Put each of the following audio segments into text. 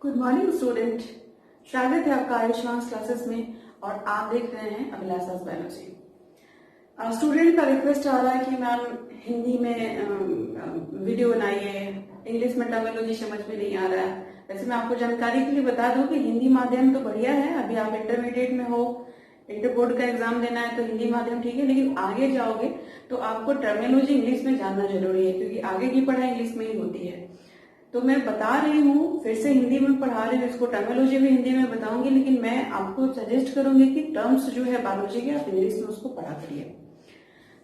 Good morning student. स्वागत है आपका आयुष्मान क्लासेस में और आप देख रहे हैं अभिलाषास बायोलॉजी। स्टूडेंट का रिक्वेस्ट आ रहा है कि मैम हिंदी में वीडियो बनाइए, इंग्लिश में टर्मिनोलॉजी समझ में नहीं आ रहा है। वैसे मैं आपको जानकारी के लिए बता दूं कि हिंदी माध्यम तो बढ़िया है। अभी आप इंटरमीडिएट में हो, इंटर बोर्ड का एग्जाम देना है तो हिंदी माध्यम ठीक है, लेकिन आगे जाओगे तो आपको टर्मिनोलॉजी इंग्लिश में जानना जरूरी है, क्योंकि आगे की पढ़ाई इंग्लिश में ही होती है। तो मैं बता रही हूँ, फिर से हिंदी में पढ़ा रही हूँ, इसको टर्मिनोलॉजी भी हिंदी में बताऊंगी, लेकिन मैं आपको सजेस्ट करूंगी कि टर्म्स जो है बायोलॉजी के आप इंग्लिश में उसको पढ़ा करिए,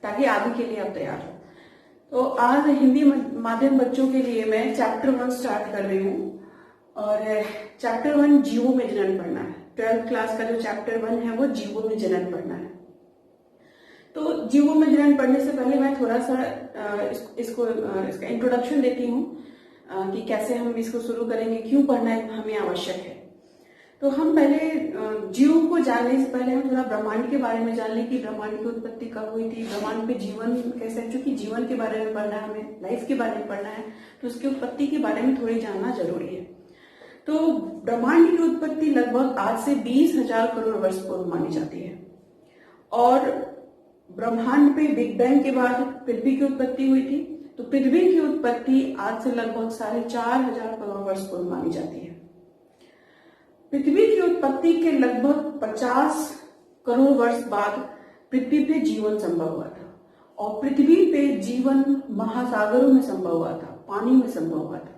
ताकि आगे के लिए आप तैयार हो। तो आज हिंदी माध्यम बच्चों के लिए मैं चैप्टर 1 स्टार्ट कर रही हूँ और चैप्टर 1 जीवों में जनन पढ़ना है। 12th क्लास का जो चैप्टर 1 है वो जीवों में जनन पढ़ना है। तो जीवों में जनन पढ़ने से पहले मैं थोड़ा सा इसका इंट्रोडक्शन देती हूँ कि कैसे हम इसको शुरू करेंगे, क्यों पढ़ना हमें आवश्यक है। तो हम पहले जीव को जानने से पहले हम थोड़ा ब्रह्मांड के बारे में जान लें कि ब्रह्मांड की उत्पत्ति कब हुई थी, ब्रह्मांड पे जीवन कैसे, चूंकि जीवन के बारे में पढ़ना है, हमें लाइफ के बारे में पढ़ना है, तो उसकी उत्पत्ति के बारे में थोड़ी जानना जरूरी है। तो ब्रह्मांड की उत्पत्ति लगभग आज से 20,000 करोड़ वर्ष पूर्व मानी जाती है और ब्रह्मांड पे बिग बैंग के बाद पृथ्वी की उत्पत्ति हुई थी। तो पृथ्वी की उत्पत्ति आज से लगभग 4,500 करोड़ वर्ष पूर्व मानी जाती है। पृथ्वी की उत्पत्ति के लगभग 50 करोड़ वर्ष बाद पृथ्वी पे जीवन संभव हुआ था और पृथ्वी पे जीवन महासागरों में संभव हुआ था, पानी में संभव हुआ था।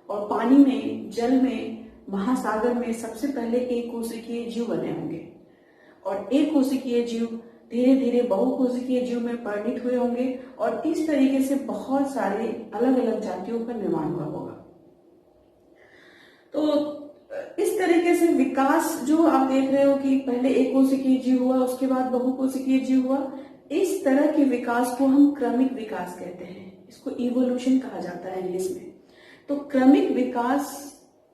और पानी में, जल में, महासागर में सबसे पहले एक कोशिकीय जीव बने होंगे और एक कोशिकीय जीव धीरे धीरे बहुकोशिकीय जीव में परिणित हुए होंगे और इस तरीके से बहुत सारे अलग अलग जातियों का निर्माण हुआ होगा। तो इस तरीके से विकास जो आप देख रहे हो कि पहले एक कोशिकीय जीव हुआ, उसके बाद बहुकोशिकीय जीव हुआ, इस तरह के विकास को हम क्रमिक विकास कहते हैं। इसको इवोल्यूशन कहा जाता है इंग्लिश में। तो क्रमिक विकास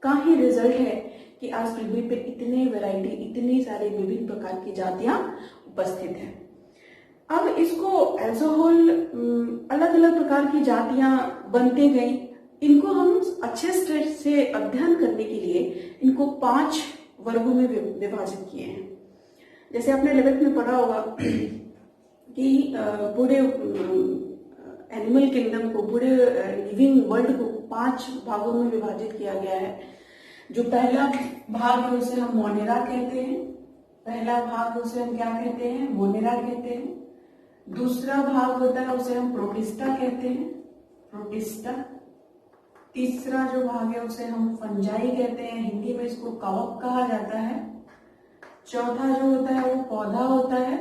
का ही रिजल्ट है कि आज पृथ्वी पे इतने वैरायटी, इतनी सारे विभिन्न प्रकार की जातियां उपस्थित है। अब इसको एज अ होल अलग अलग प्रकार की जातियां बनते गई। इनको हम अच्छे से अध्ययन करने के लिए इनको 5 वर्गों में विभाजित किए हैं। जैसे आपने 11th में पढ़ा होगा कि पूरे एनिमल किंगडम को, पूरे लिविंग वर्ल्ड को 5 भागों में विभाजित किया गया है। जो पहला भाग है उसे हम मोनेरा कहते हैं। पहला भाग उसे हम क्या कहते हैं? मोनेरा कहते हैं। दूसरा भाग होता है उसे हम प्रोटिस्टा कहते हैं, प्रोटिस्टा। तीसरा जो भाग है उसे हम फंजाई कहते हैं, हिंदी में इसको कवक कहा जाता है। चौथा जो होता है वो पौधा होता है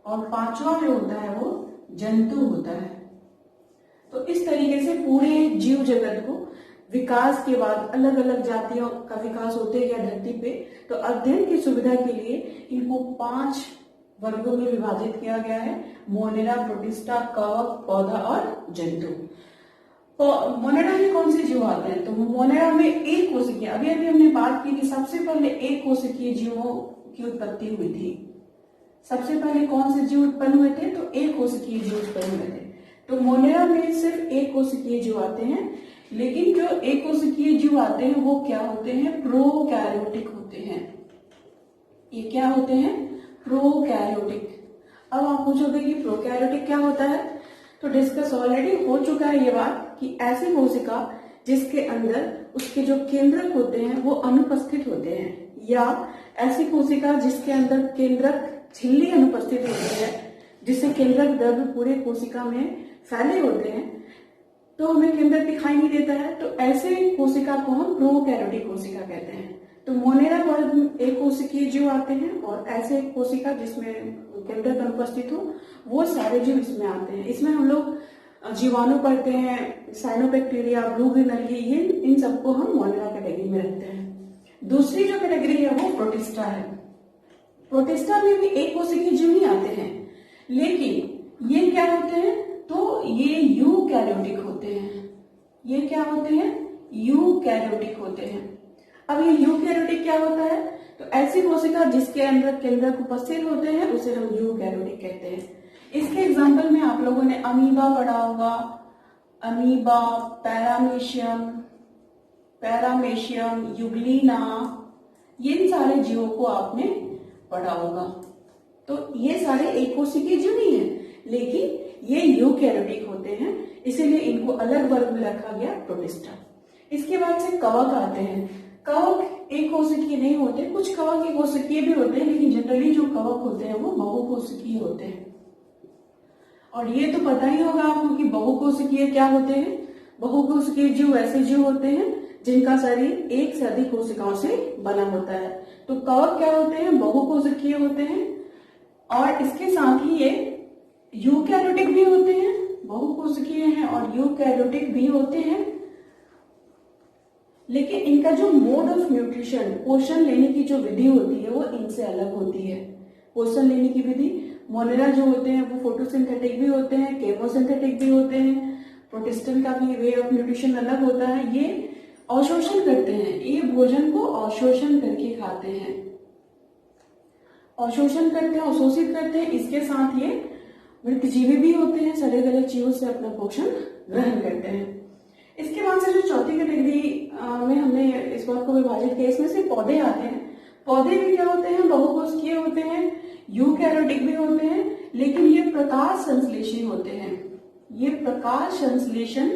और 5वां जो होता है वो जंतु होता है। तो इस तरीके से पूरे जीव जगत को विकास के बाद अलग अलग जातियों का विकास होते गया धरती पे। तो अध्ययन की सुविधा के लिए इनको 5 वर्गों में विभाजित किया गया है: मोनेरा, प्रोटिस्टा, कवक, पौधा और जंतु। तो मोनेरा में कौन से जीव आते हैं? तो मोनेरा में एक कोशिकीय, अभी अभी हमने बात की कि सबसे पहले एक कोशिकीय जीवों की उत्पत्ति हुई थी। सबसे पहले कौन से जीव उत्पन्न हुए थे? तो एक कोशिकीय जीव उत्पन्न हुए थे। तो मोनेरा में सिर्फ एक कोशिकीय जीव आते हैं, लेकिन जो एक कोशिकीय जीव आते हैं वो क्या होते हैं? प्रोकैरियोटिक होते हैं। ये क्या होते हैं? प्रोकैरियोटिक। अब आप पूछोगे कि प्रोकैरियोटिक क्या होता है? तो डिस्कस ऑलरेडी हो चुका है ये बात कि ऐसी कोशिका जिसके अंदर उसके जो केंद्रक होते हैं वो अनुपस्थित होते हैं, या ऐसी कोशिका जिसके अंदर केंद्रक झिल्ली अनुपस्थित होती है, जिससे केंद्रक द्रव्य पूरे कोशिका में फैले होते हैं, तो हमें केंद्रक दिखाई नहीं देता है। तो ऐसे कोशिका को हम प्रोकैरियोटिक कोशिका कहते हैं। तो मोनेरा वर्ग में एक कोशिकीय जीव आते हैं और ऐसे कोशिका जिसमें केंद्रक अनुपस्थित हो वो सारे जीव इसमें आते हैं। इसमें हम लोग जीवाणु पढ़ते हैं, साइनोबैक्टीरिया, ब्लू ग्रीन अलगी, ये इन सबको हम मोनेरा कैटेगरी में रखते हैं। दूसरी जो कैटेगरी है वो प्रोटिस्टा है। प्रोटिस्टा में भी एक कोशिकीय जीव नहीं आते हैं, लेकिन ये क्या होते हैं? तो ये यूकैरियोटिक होते हैं। ये क्या होते हैं? यूकैरियोटिक होते हैं। अब ये यूकैरियोटिक क्या होता है? तो ऐसी कोशिका जिसके अंदर केंद्रक उपस्थित होते हैं उसे हम यूकैरियोटिक कहते हैं। इसके एग्जाम्पल में आप लोगों ने अमीबा पढ़ा होगा, अमीबा, पैरामीशियम, पैरामेशियम, यूग्लिना, ये सारे जीवों को आपने पढ़ा होगा। तो ये सारे एकोसिकीय जीव नहीं है, लेकिन ये यूकैरियोटिक होते हैं, इसीलिए इनको अलग वर्ग में रखा गया प्रोटिस्टा। इसके बाद से कवक आते हैं। कवक एकोसिकीय नहीं होते, कुछ कवक एकोसिकीय भी होते हैं, लेकिन जनरली जो कवक होते हैं वो बहुकोशिकीय होते हैं। और ये तो पता ही होगा आपको कि बहुकोशिकीय क्या होते हैं। बहुकोशिकीय जीव ऐसे जीव होते हैं जिनका शरीर एक से अधिक कोशिकाओं से बना होता है। तो कवक क्या होते हैं, बहुकोशिकीय होते हैं। और इसके साथ ही ये यूकैरियोटिक भी होते हैं, बहुकोशिकीय हैं और यूकैरियोटिक भी होते हैं, लेकिन इनका जो मोड ऑफ न्यूट्रिशन, पोषण लेने की जो विधि होती है वो इनसे अलग होती है। पोषण लेने की विधि, मोनेरा जो होते हैं वो फोटोसिंथेटिक भी होते हैं, केमोसिंथेटिक भी होते हैं। प्रोटिस्टन का भी वे ऑफ न्यूट्रिशन अलग होता है। ये अवशोषण करते हैं, ये भोजन को अवशोषण करके खाते हैं, अवशोषण करते हैं, अवशोषित करते हैं। इसके साथ ये मृतजीवी भी होते हैं, सड़े गले जीवों से अपना पोषण ग्रहण करते हैं। इसके बाद से जो चौथी कैटेगरी में हमने इस बात को विभाजित किया, इसमें से पौधे आते हैं। पौधे भी क्या होते हैं, बहुकोशिकीय होते हैं, यूकैरियोटिक भी होते हैं, लेकिन ये प्रकाश संश्लेषी होते हैं। ये प्रकाश संश्लेषण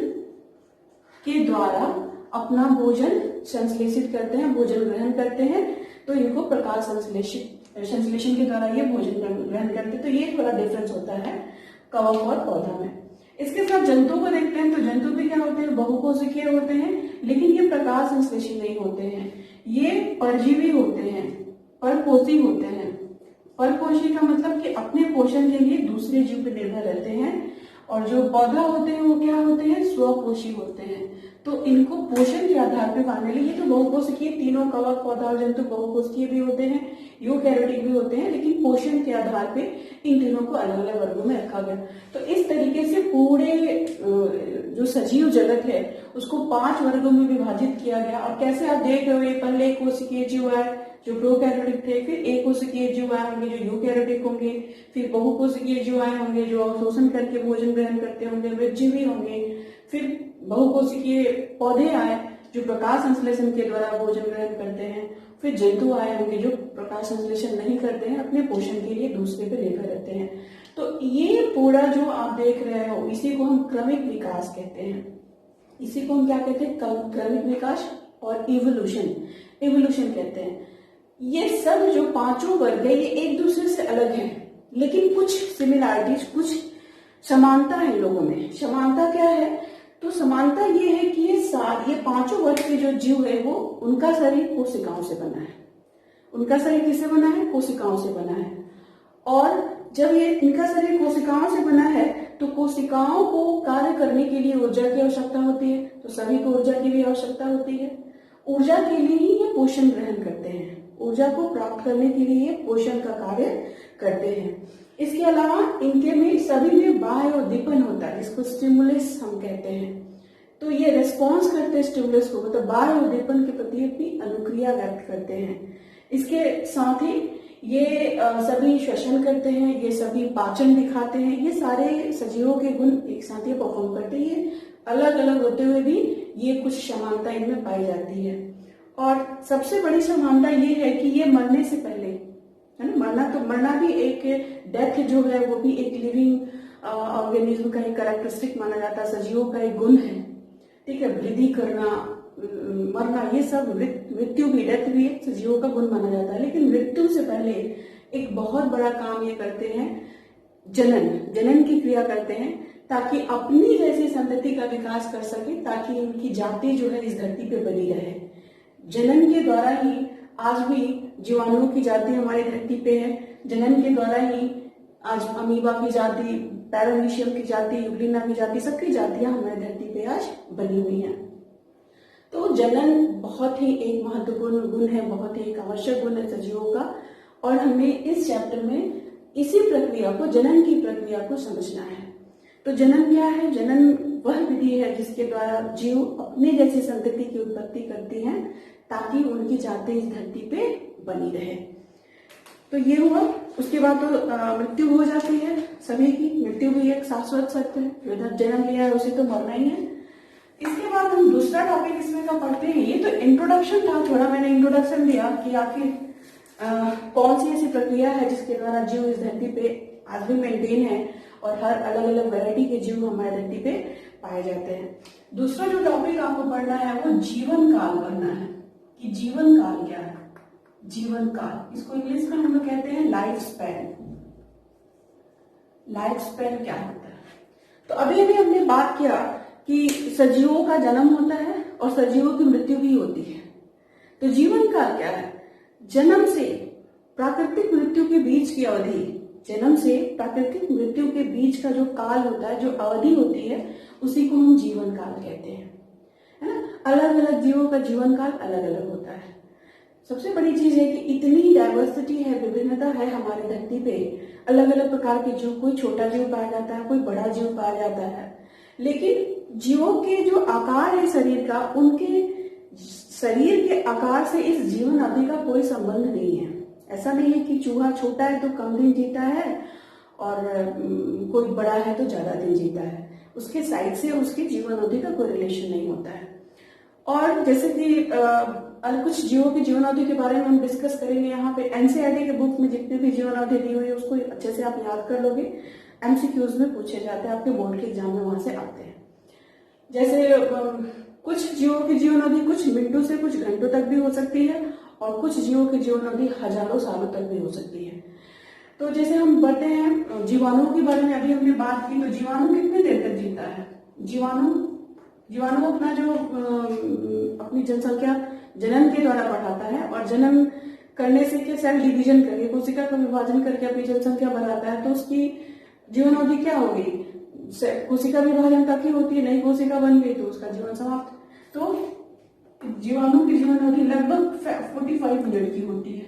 के द्वारा अपना भोजन संश्लेषित करते हैं, भोजन ग्रहण करते हैं। तो इनको प्रकाश संश्लेषण के द्वारा ये भोजन ग्रहण करते हैं। तो ये थोड़ा डिफरेंस होता है कवक और पौधा में। इसके साथ जंतु को देखते हैं, तो जंतु भी क्या होते हैं, बहुकोशिकीय होते हैं, लेकिन ये प्रकाश संश्लेषी नहीं होते हैं। ये परजीवी होते हैं, परपोषी होते हैं। परपोषी का मतलब कि अपने पोषण के लिए दूसरे जीव पर निर्भर रहते हैं। और जो पौधा होते हैं वो क्या होते हैं, स्वपोषी होते हैं। तो इनको पोषण के आधार पर पाने लिए, ये तो बहुकोशिकीय, तीनों कवक, पौधा और जंतु बहुकोशिकीय भी होते हैं, यूकैरियोटिक भी होते हैं, लेकिन पोषण के आधार पे इन तीनों को अलग अलग वर्गों में रखा गया। तो इस तरीके से पूरे जो सजीव जगत है उसको 5 वर्गों में विभाजित किया गया। और कैसे आप देख रहे हो, ये पहले एककोशिकीय जीव आए जो प्रोकैरियोटिक थे, फिर एककोशिकीय जीव आए होंगे जो यूकैरियोटिक होंगे, फिर बहुकोशिकीय जीव आए होंगे जो अवशोषण करके भोजन ग्रहण करते होंगे, मृतजीवी होंगे, फिर बहुकोशिकीय पौधे आए जो प्रकाश संश्लेषण के द्वारा भोजन ग्रहण करते हैं, फिर जंतु आए होंगे जो प्रकाश संश्लेषण नहीं करते हैं, अपने पोषण के लिए दूसरे पे निर्भर रहते हैं। तो ये पूरा जो आप देख रहे हो, इसी को हम क्रमिक विकास कहते हैं। इसी को हम क्या कहते हैं, क्रमिक विकास और इवोल्यूशन, इवोल्यूशन कहते हैं। ये सब जो 5 वर्ग है ये एक दूसरे से अलग है, लेकिन कुछ सिमिलैरिटीज, कुछ समानता है लोगों में। समानता क्या है, तो समानता ये है कि ये 5 वर्ग के जो जीव है वो उनका शरीर कोशिकाओं से बना है। उनका शरीर किससे बना है, कोशिकाओं से बना है। और जब ये इनका शरीर कोशिकाओं से बना है तो कोशिकाओं को कार्य करने के लिए ऊर्जा की आवश्यकता होती है, तो सभी को ऊर्जा की भी आवश्यकता होती है। ऊर्जा के लिए ही ये पोषण ग्रहण करते हैं, ऊर्जा को प्राप्त करने के लिए ये पोषण का कार्य करते हैं। इसके अलावा इनके में सभी में बाह्य उद्दीपन होता है, इसको स्टिमुलस हम कहते हैं। तो ये रेस्पॉन्स करते हैं स्टिमुलस को, मतलब बाह्य उद्दीपन के प्रति अपनी अनुक्रिया व्यक्त करते हैं। इसके साथ ही ये सभी श्वसन करते हैं, ये सभी पाचन दिखाते हैं। ये सारे सजीवों के गुण एक साथ ही परफॉर्म करते हैं। ये अलग अलग होते हुए भी ये कुछ समानता इनमें पाई जाती है। और सबसे बड़ी समानता ये है कि ये मरने से पहले, है ना, मरना भी एक, डेथ जो है वो भी एक लिविंग ऑर्गेनिज्म का एक कैरेक्टरिस्टिक माना जाता है, सजीवों का एक गुण है। ठीक है, वृद्धि करना, मरना, ये सब, मृत्यु भी, डेथ भी सजीवों का गुण माना जाता है। लेकिन मृत्यु से पहले एक बहुत बड़ा काम ये करते हैं, जनन की क्रिया करते हैं, ताकि अपनी जैसी संतति का विकास कर सके, ताकि उनकी जाति जो है इस धरती पे बनी रहे। जनन के द्वारा ही आज भी जीवाणुओं की जाति हमारी धरती पे है। जनन के द्वारा ही आज अमीबा की जाति, पैरामीशियम की जाति, यूग्लिना की जाति, सबकी जातियां हमारी धरती पे आज बनी हुई हैं। तो जनन बहुत ही एक महत्वपूर्ण गुण है, बहुत ही एक आवश्यक गुण है सजीवों का। और हमें इस चैप्टर में इसी प्रक्रिया को, जनन की प्रक्रिया को समझना है। तो जनन क्या है, जनन वह विधि है जिसके द्वारा जीव अपने जैसी संतति की उत्पत्ति करती हैं, ताकि उनकी जाति इस धरती पे बनी रहे। तो ये हुआ। उसके बाद तो मृत्यु हो जाती है सभी की, मृत्यु भी एक शाश्वत सत्य है। जो जन्म लिया है उसे तो मरना ही है। इसके बाद बाद हम दूसरा टॉपिक इसमें का पढ़ते हैं। ये तो इंट्रोडक्शन था, थोड़ा मैंने इंट्रोडक्शन दिया कि आखिर कौन सी ऐसी प्रक्रिया है जिसके द्वारा जीव इस धरती पे आज भी मेंटेन है और हर अलग अलग वैरायटी के जीव हमारे धरती पे पाए जाते हैं। दूसरा जो टॉपिक आपको पढ़ना है वो जीवन काल पढ़ना है कि जीवन काल क्या है। जीवन काल, इसको इंग्लिश में हम लोग कहते हैं लाइफ स्पैन। लाइफ स्पैन क्या होता है? तो अभी अभी हमने बात किया कि सजीवों का जन्म होता है और सजीवों की मृत्यु भी होती है। तो जीवन काल क्या है? जन्म से प्राकृतिक मृत्यु के बीच की अवधि, जन्म से प्राकृतिक मृत्यु के बीच का जो काल होता है, जो अवधि होती है, उसी को हम जीवन काल कहते हैं, है ना। अलग अलग जीवों का जीवन काल अलग अलग होता है। सबसे बड़ी चीज है कि इतनी डाइवर्सिटी है, विभिन्नता है हमारे धरती पे, अलग अलग प्रकार के जीव, कोई छोटा जीव पाया जाता है, कोई बड़ा जीव पाया जाता है, लेकिन जीवों के जो आकार है शरीर का, उनके शरीर के आकार से इस जीवन अवधि का कोई संबंध नहीं है। ऐसा नहीं है कि चूहा छोटा है तो कम दिन जीता है और कोई बड़ा है तो ज्यादा दिन जीता है, उसके साइज से उसके जीवन अवधि का कोई रिलेशन नहीं होता है। और जैसे कि कुछ जीवों की जीवन अवधि के बारे में हम डिस्कस करेंगे यहाँ पे। एनसीईआरटी के बुक में जितनी भी जीवन अवधि दी हुई है उसको अच्छे से आप याद कर लोगे, एमसीक्यूज में पूछे जाते हैं, आपके बोर्ड के एग्जाम में वहां से आते हैं। जैसे कुछ जीवों की जीवन अवधि कुछ मिनटों से कुछ घंटों तक भी हो सकती है और कुछ जीवों की जीवन अवधि हजारों सालों तक भी हो सकती है। तो जैसे हम बढ़ते हैं जीवाणुओं के बारे में, अभी हमने बात की, तो जीवाणु कितने देर तक जीता है? जीवाणु अपना जो अपनी जनसंख्या जनन के द्वारा बढ़ाता है और जनन करने से क्या सेल डिवीजन करके, कोशिका का विभाजन करके अपनी जनसंख्या बढ़ाता है। तो उसकी जीवन अवधि क्या होगी? कोशिका विभाजन तक ही होती है, नई कोशिका बन गई तो उसका जीवन समाप्त। तो जीवाणु की जीवन अवधि लगभग 45 मिनट की होती है,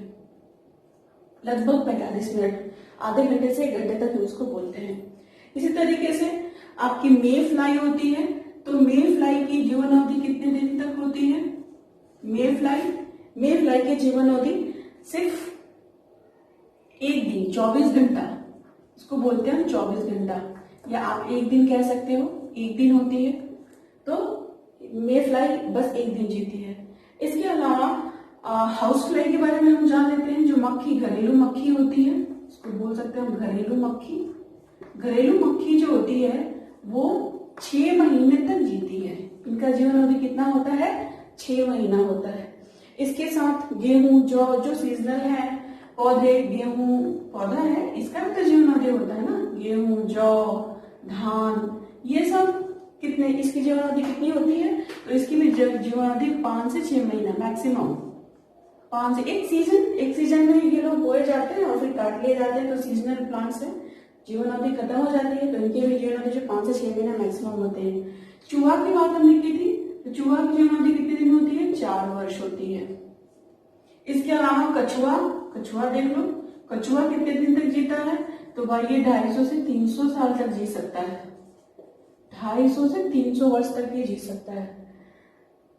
लगभग 45 मिनट, आधे घंटे से 1 घंटे तक उसको बोलते हैं। इसी तरीके से आपकी मे फ्लाई होती है, तो मे फ्लाई की जीवन अवधि कितने दिन तक होती है? मे फ्लाई की जीवन अवधि सिर्फ 1 दिन, 24 घंटा, इसको बोलते हैं 24 घंटा, या आप 1 दिन कह सकते हो, 1 दिन होती है। तो मे फ्लाई बस 1 दिन जीती है। इसके अलावा हाउस फ्लाई के बारे में हम जान लेते हैं, जो मक्खी, घरेलू मक्खी होती है, इसको बोल सकते हैं हम घरेलू मक्खी। घरेलू मक्खी जो होती है वो 6 महीने तक जीती है। इनका जीवन अवधि कितना होता है? 6 महीना होता है। इसके साथ गेहूं, जौ, जो सीजनल है पौधे, गेहूं पौधा है, इसका भी तो जीवन अवधि होता है ना, गेहूं, जौ, धान, ये सब कितने, इसकी जीवन अवधि कितनी होती है? तो इसकी भी जीवन अवधि 5 से 6 महीना मैक्सिमम, 5 से एक सीजन में ये लोग बोए जाते हैं और फिर काट लिए जाते हैं। तो सीजनल प्लांट्स है, जीवन अवधि खत्म हो जाती है, तो इनके भी जीवन अवधि जो 5 से 6 महीना मैक्सिमम होते हैं। चूहा की बात हमने की थी, तो चूहा की जीवन अवधि कितने दिन होती है? 4 वर्ष होती है। इसके अलावा कछुआ देख लो, कछुआ कितने दिन तक जीता है? तो भाई ये 250 से 300 साल तक जी सकता है, 250 से 300 वर्ष तक ये जी सकता है।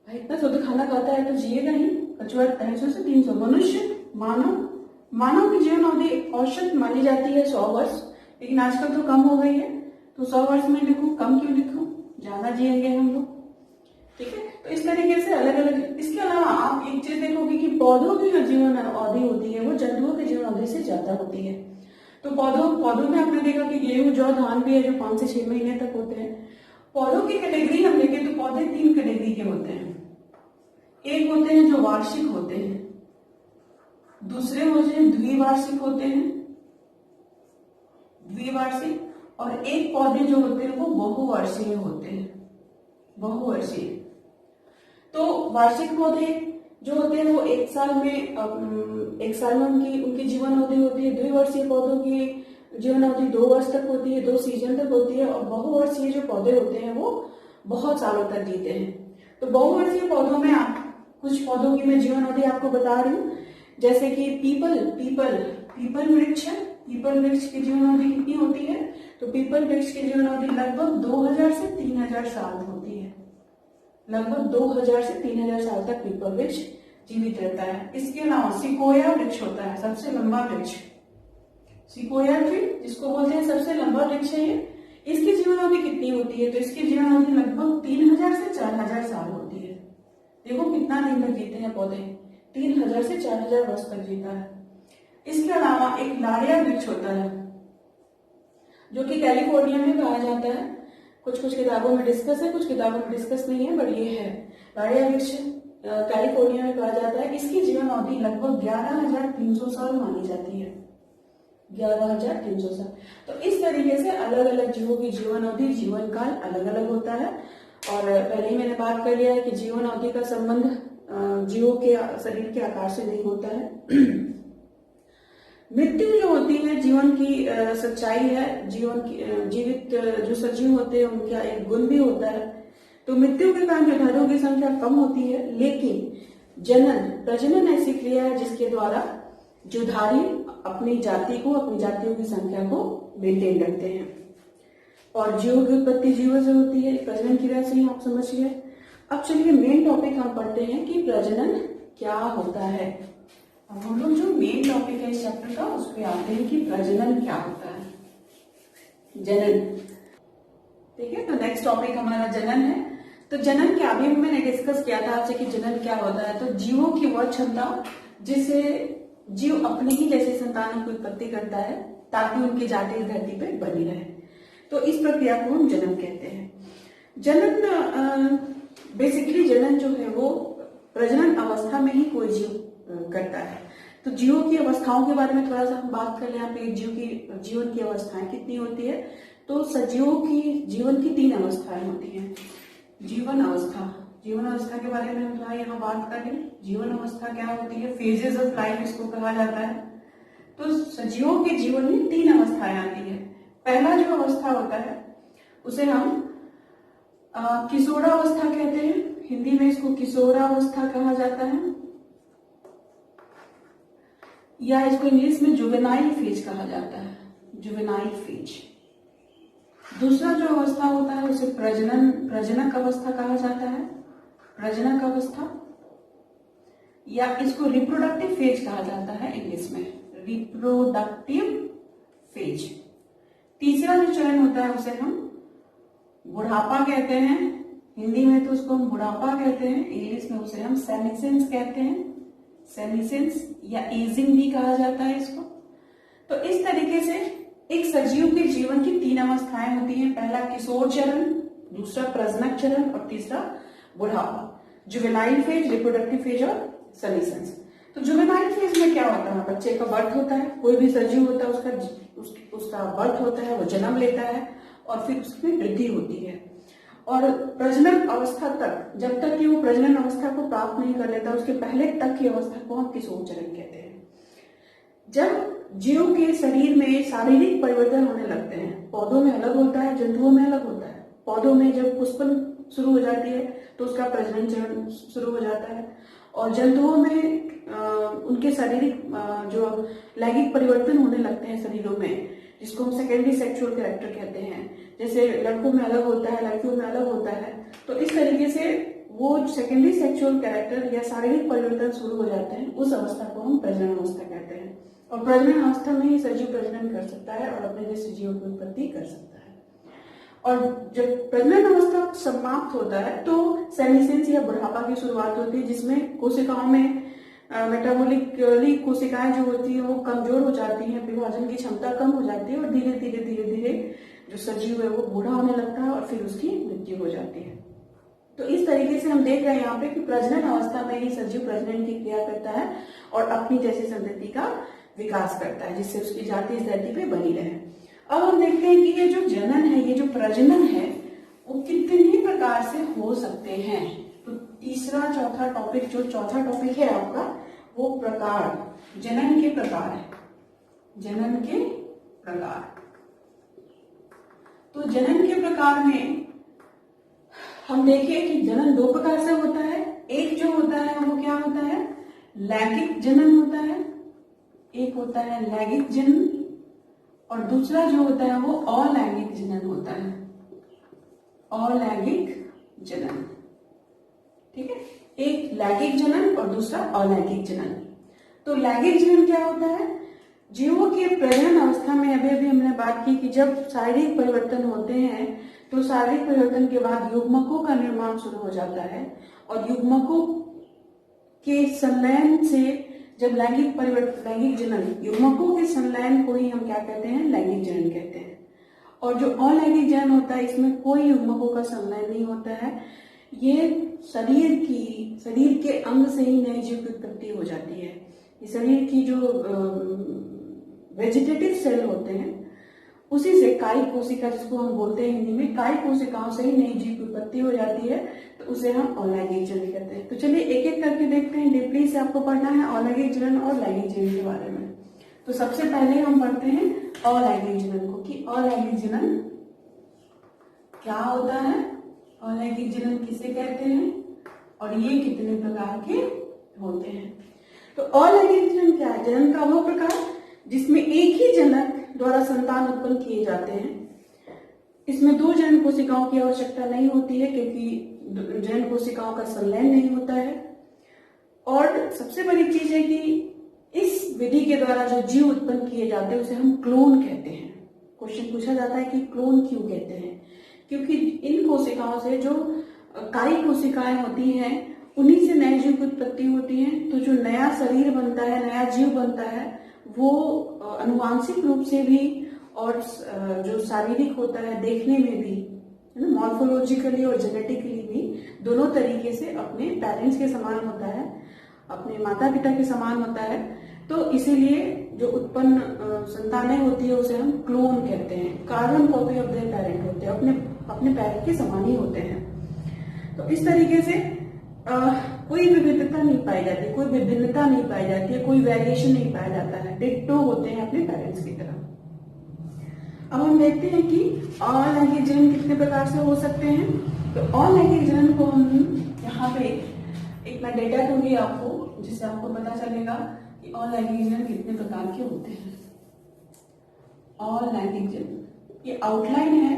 भाई इतना शुद्ध खाना खाता है तो जिएगा ही। कछुआ 250 से 300। मनुष्य, मानव की जीवन अवधि औसत मानी जाती है 100 वर्ष, लेकिन आजकल तो कम हो गई है, तो 100 वर्ष में लिखूं, कम क्यों लिखूं, ज्यादा जिएंगे हम लोग, ठीक है। तो इस तरीके से अलग अलग। इसके अलावा आप एक चीज देखोगे कि पौधों की जो जीवन अवधि होती है वो जंतुओं की जीवन अवधि से ज्यादा होती है। तो पौधों में आपने देखा कि गेहूं, जौ, धान भी है जो 5 से 6 महीने तक होते हैं। पौधों की कैटेगरी हम देखें तो पौधे 3 कैटेगरी के होते हैं। एक होते हैं जो वार्षिक होते हैं, दूसरे होते हैं द्विवार्षिक होते हैं, और एक पौधे जो होते हैं वो बहुवर्षीय होते हैं, बहुवर्षीय। तो वार्षिक पौधे जो होते हैं वो 1 साल में उनकी जीवन अवधि होती है। द्विवर्षीय पौधों की जीवन अवधि 2 वर्ष तक होती है, 2 सीजन तक होती है। और बहुवर्षीय जो पौधे होते हैं वो बहुत सालों तक जीते हैं। तो बहुवर्षीय पौधों में कुछ पौधों की मैं जीवन अवधि आपको बता रही हूँ, जैसे कि पीपल वृक्ष है। पीपल वृक्ष की जीवन अवधि कितनी होती है? तो पीपल वृक्ष की जीवन अवधि लगभग 2000 से 3000 साल होती है। लगभग 2000 से 3000 साल तक पीपल वृक्ष जीवित रहता है। इसके अलावा सिकोया वृक्ष होता है, सबसे लंबा वृक्ष। सिकोया ट्री जिसको बोलते हैं सबसे लंबा वृक्ष है इसकी जीवन अवधि कितनी होती है? तो इसकी जीवन अवधि लगभग 3000 से 4000 साल होती है। देखो कितना दिन तक जीते हैं पौधे, 3000 से 4000 वर्ष तक जीता है। इसके अलावा एक लाड़िया वृक्ष होता है जो कि कैलिफोर्निया में पाया जाता है। कुछ कुछ किताबों में डिस्कस है, कुछ किताबों में डिस्कस नहीं है, बट ये है लाड़िया वृक्ष कैलिफोर्निया में पाया जाता है। इसकी जीवन अवधि लगभग 11300 साल मानी जाती है, 11300 साल। तो इस तरीके से अलग अलग जीवों की जीवन अवधि, जीवन काल अलग अलग होता है। और पहले ही मैंने बात कर लिया है कि जीवन अवधि का संबंध जीवों के शरीर के आकार से नहीं होता है। मृत्यु जो होती है जीवन की सच्चाई है, जीवन की जीवित जो सजीव होते हैं उनका एक गुण भी होता है। तो मृत्यु के कारण जठारों की संख्या कम होती है, लेकिन जनन प्रजनन ऐसी क्रिया है जिसके द्वारा जुधारी अपनी जाति को, अपनी जातियों की संख्या को मेंटेन रखते हैं। और जीवों की उत्पत्ति जीवों से होती है, प्रजनन क्रिया से ही आप समझिए। अब चलिए मेन टॉपिक हम पढ़ते हैं कि प्रजनन क्या होता है। अब हम लोग जो मेन टॉपिक है इस चैप्टर का उस पर आते हैं कि प्रजनन क्या होता है, जनन। ठीक है, तो नेक्स्ट टॉपिक हमारा जनन है। तो जनन क्या, अभी मैंने डिस्कस किया था आपसे कि जनन क्या होता है। तो जीवों की वह क्षमता जिसे जीव अपने ही जैसे संतानों की उत्पत्ति करता है ताकि उनकी जाति इस धरती पर बनी रहे, तो इस प्रक्रिया को हम जनन कहते हैं। जनन बेसिकली जनन जो है वो प्रजनन अवस्था में ही कोई जीव करता है। तो जीवों की अवस्थाओं के बारे में थोड़ा सा हम बात कर ले। यहाँ पे जीव की जीवन की अवस्थाएं कितनी होती है? तो सजीवों की जीवन की 3 अवस्थाएं होती हैं। जीवन अवस्था, जीवन अवस्था के बारे में हम थोड़ा यहाँ बात कर लें। जीवन अवस्था क्या होती है? फेजेस ऑफ लाइफ इसको कहा जाता है। तो सजीवों के जीवन में 3 अवस्थाएं आती है। पहला जो अवस्था होता है उसे हम किशोरावस्था कहते हैं, हिंदी में इसको किशोरावस्था कहा जाता है, या इसको इंग्लिश में जुवेनाइल फेज कहा जाता है, जुवेनाइल फेज। दूसरा जो अवस्था होता है उसे प्रजनक अवस्था कहा जाता है, प्रजनक अवस्था, या इसको रिप्रोडक्टिव फेज कहा जाता है इंग्लिश में, रिप्रोडक्टिव फेज। तीसरा जो चरण होता है उसे हम बुढ़ापा कहते हैं, हिंदी में तो उसको हम बुढ़ापा कहते हैं, इंग्लिश में उसे हम सेनिसेंस कहते हैं, सेनिसेंस या एजिंग भी कहा जाता है इसको। तो इस तरीके से एक सजीव के जीवन की 3 अवस्थाएं होती हैं। पहला किशोर चरण, दूसरा प्रजनक चरण और तीसरा बुढ़ापा, जुवेनाइल फेज, रिप्रोडक्टिव फेज और सेनिसेंस। तो जुवेनाइल फेज में क्या होता है? बच्चे का बर्थ होता है, कोई भी सजीव होता है उसका बर्थ होता है, वो जन्म लेता है और फिर उसमें वृद्धि होती है। और प्रजनन अवस्था तक, जब तक कि वो प्रजनन अवस्था को प्राप्त नहीं कर लेता उसके पहले तक की अवस्था को हम किशोर चरण कहते हैं। जब जीव के शरीर में शारीरिक परिवर्तन होने लगते हैं, पौधों में अलग होता है, जंतुओं में अलग होता है। पौधों में जब पुष्पन शुरू हो जाती है तो उसका प्रजनन चरण शुरू हो जाता है, और जंतुओं में उनके शारीरिक जो लैंगिक परिवर्तन होने लगते हैं शरीरों में, जिसको हम सेकेंडरी सेक्सुअल कैरेक्टर कहते हैं। जैसे लड़कों में अलग होता है, लड़कियों में अलग होता है। तो इस तरीके से वो सेकेंडरी सेक्सुअल कैरेक्टर या शारीरिक परिवर्तन शुरू हो जाते हैं, उस अवस्था को हम प्रजनन अवस्था कहते हैं। और प्रजनन अवस्था में ही सजीव प्रजनन कर सकता है और अपने जैसे जीवों की उत्पत्ति कर सकता है। और जब प्रजनन अवस्था समाप्त होता है तो सेनिसेंस या बुढ़ापा की शुरुआत होती है, जिसमें कोशिकाओं में मेटाबॉलिकली कोशिकाएं जो होती है वो कमजोर हो जाती हैं, विभाजन की क्षमता कम हो जाती है और धीरे धीरे धीरे धीरे जो सजीव है वो बूढ़ा होने लगता है और फिर उसकी मृत्यु हो जाती है। तो इस तरीके से हम देख रहे हैं यहाँ पे कि प्रजनन अवस्था में ही सजीव प्रजनन की क्रिया करता है और अपनी जैसी संतति का विकास करता है, जिससे उसकी जाति इस धरती पे बनी रहे। अब हम देखते हैं कि ये जो जनन है, ये जो प्रजनन है, वो कितने प्रकार से हो सकते हैं। तो तीसरा चौथा टॉपिक, जो चौथा टॉपिक है आपका, वो प्रकार, जनन के प्रकार है, जनन के प्रकार। तो जनन के प्रकार में हम देखें कि जनन 2 प्रकार से होता है। एक जो होता है वो क्या होता है? लैंगिक जनन होता है, एक होता है लैंगिक जनन, और दूसरा जो होता है वो अलैंगिक जनन होता है, अलैंगिक जनन। ठीक है, एक लैंगिक जनन और दूसरा अलैंगिक जनन। तो लैंगिक जनन क्या होता है? जीवों के प्रजनन अवस्था में अभी अभी हमने बात की कि जब शारीरिक परिवर्तन होते हैं तो शारीरिक परिवर्तन के बाद युग्मकों का निर्माण शुरू हो जाता है, और युग्मकों के संलयन से जब लैंगिक परिवर्तन, लैंगिक जनन, युग्मकों के संलयन को ही हम क्या कहते हैं, लैंगिक जनन कहते हैं। और जो अलैंगिक जनन होता है इसमें कोई युग्मकों का संलयन नहीं होता है, ये शरीर के अंग से ही नए जीव की उत्पत्ति हो जाती है। ये शरीर की जो वेजिटेटिव सेल होते हैं उसी से कायिक कोशिका, जिसको हम बोलते हैं हिंदी में, कायिक कोशिकाओं से ही नई जीव की उत्पत्ति हो जाती है, तो उसे हम अलैंगिक जनन कहते हैं। तो चलिए एक एक करके देखते हैं, डीपली से आपको पढ़ना है अलैंगिक जनन और लैंगिक जनन के बारे में। तो सबसे पहले हम पढ़ते हैं अलैंगिक जनन को, कि अलैंगिक जनन क्या होता है, अलैंगिक जनन किसे कहते हैं और ये कितने प्रकार के होते हैं। तो अलैंगिक जनन क्या है? जनन का वो प्रकार जिसमें एक ही जनक द्वारा संतान उत्पन्न किए जाते हैं। इसमें दो जनन कोशिकाओं की आवश्यकता नहीं होती है, क्योंकि जनन कोशिकाओं का संलयन नहीं होता है। और सबसे बड़ी चीज है कि इस विधि के द्वारा जो जीव उत्पन्न किए जाते हैं उसे हम क्लोन कहते हैं। क्वेश्चन पूछा जाता है कि क्लोन क्यों कहते हैं? क्योंकि इन कोशिकाओं से जो कायिक कोशिकाएं होती हैं उन्हीं से नए जीव की उत्पत्ति होती है। तो जो नया शरीर बनता है, नया जीव बनता है, वो अनुवांशिक रूप से भी और जो शारीरिक होता है, देखने में भी, है ना, मॉर्फोलॉजिकली और जेनेटिकली भी दोनों तरीके से अपने पेरेंट्स के समान होता है, अपने माता पिता के समान होता है। तो इसीलिए जो उत्पन्न संतानें होती है उसे हम क्लोन कहते हैं। Carbon copy of their parent होते हैं, अपने पेरेंट के समान ही होते हैं। तो इस तरीके से कोई विविधता नहीं पाई जाती, कोई विभिन्नता नहीं पाई जाती है, कोई वेरिएशन नहीं पाया जाता है, डिट्टो होते हैं अपने पेरेंट्स की तरह। अब हम देखते हैं कि अलैंगिक जनन कितने प्रकार से हो सकते हैं। तो अलैंगिक जनन को हम यहाँ पे एक मैं डेटा दूंगी आपको, जिससे आपको पता चलेगा कि अलैंगिक जनन कितने प्रकार के होते हैं। अलैंगिक जनन, ये आउटलाइन है,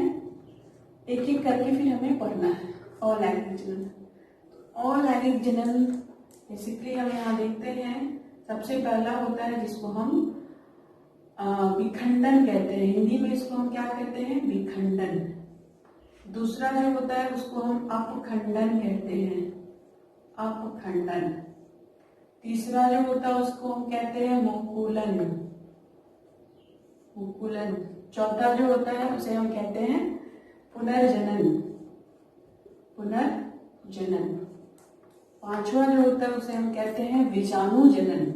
एक एक करके फिर हमें पढ़ना है। अलैंगिक जनन, अलैंगिक जनन बेसिकली हम यहाँ देखते हैं, सबसे पहला होता है जिसको हम विखंडन कहते हैं। हिंदी में इसको हम क्या कहते हैं? विखंडन। दूसरा जो होता है उसको हम अपखंडन कहते हैं, अपखंडन। तीसरा जो होता है उसको हम कहते हैं मुकुलन, मुकुलन। चौथा जो होता है उसे हम कहते हैं पुनर्जनन, पुनर्जनन। पांचवा जो होता है उसे हम कहते हैं विजाणु जनन,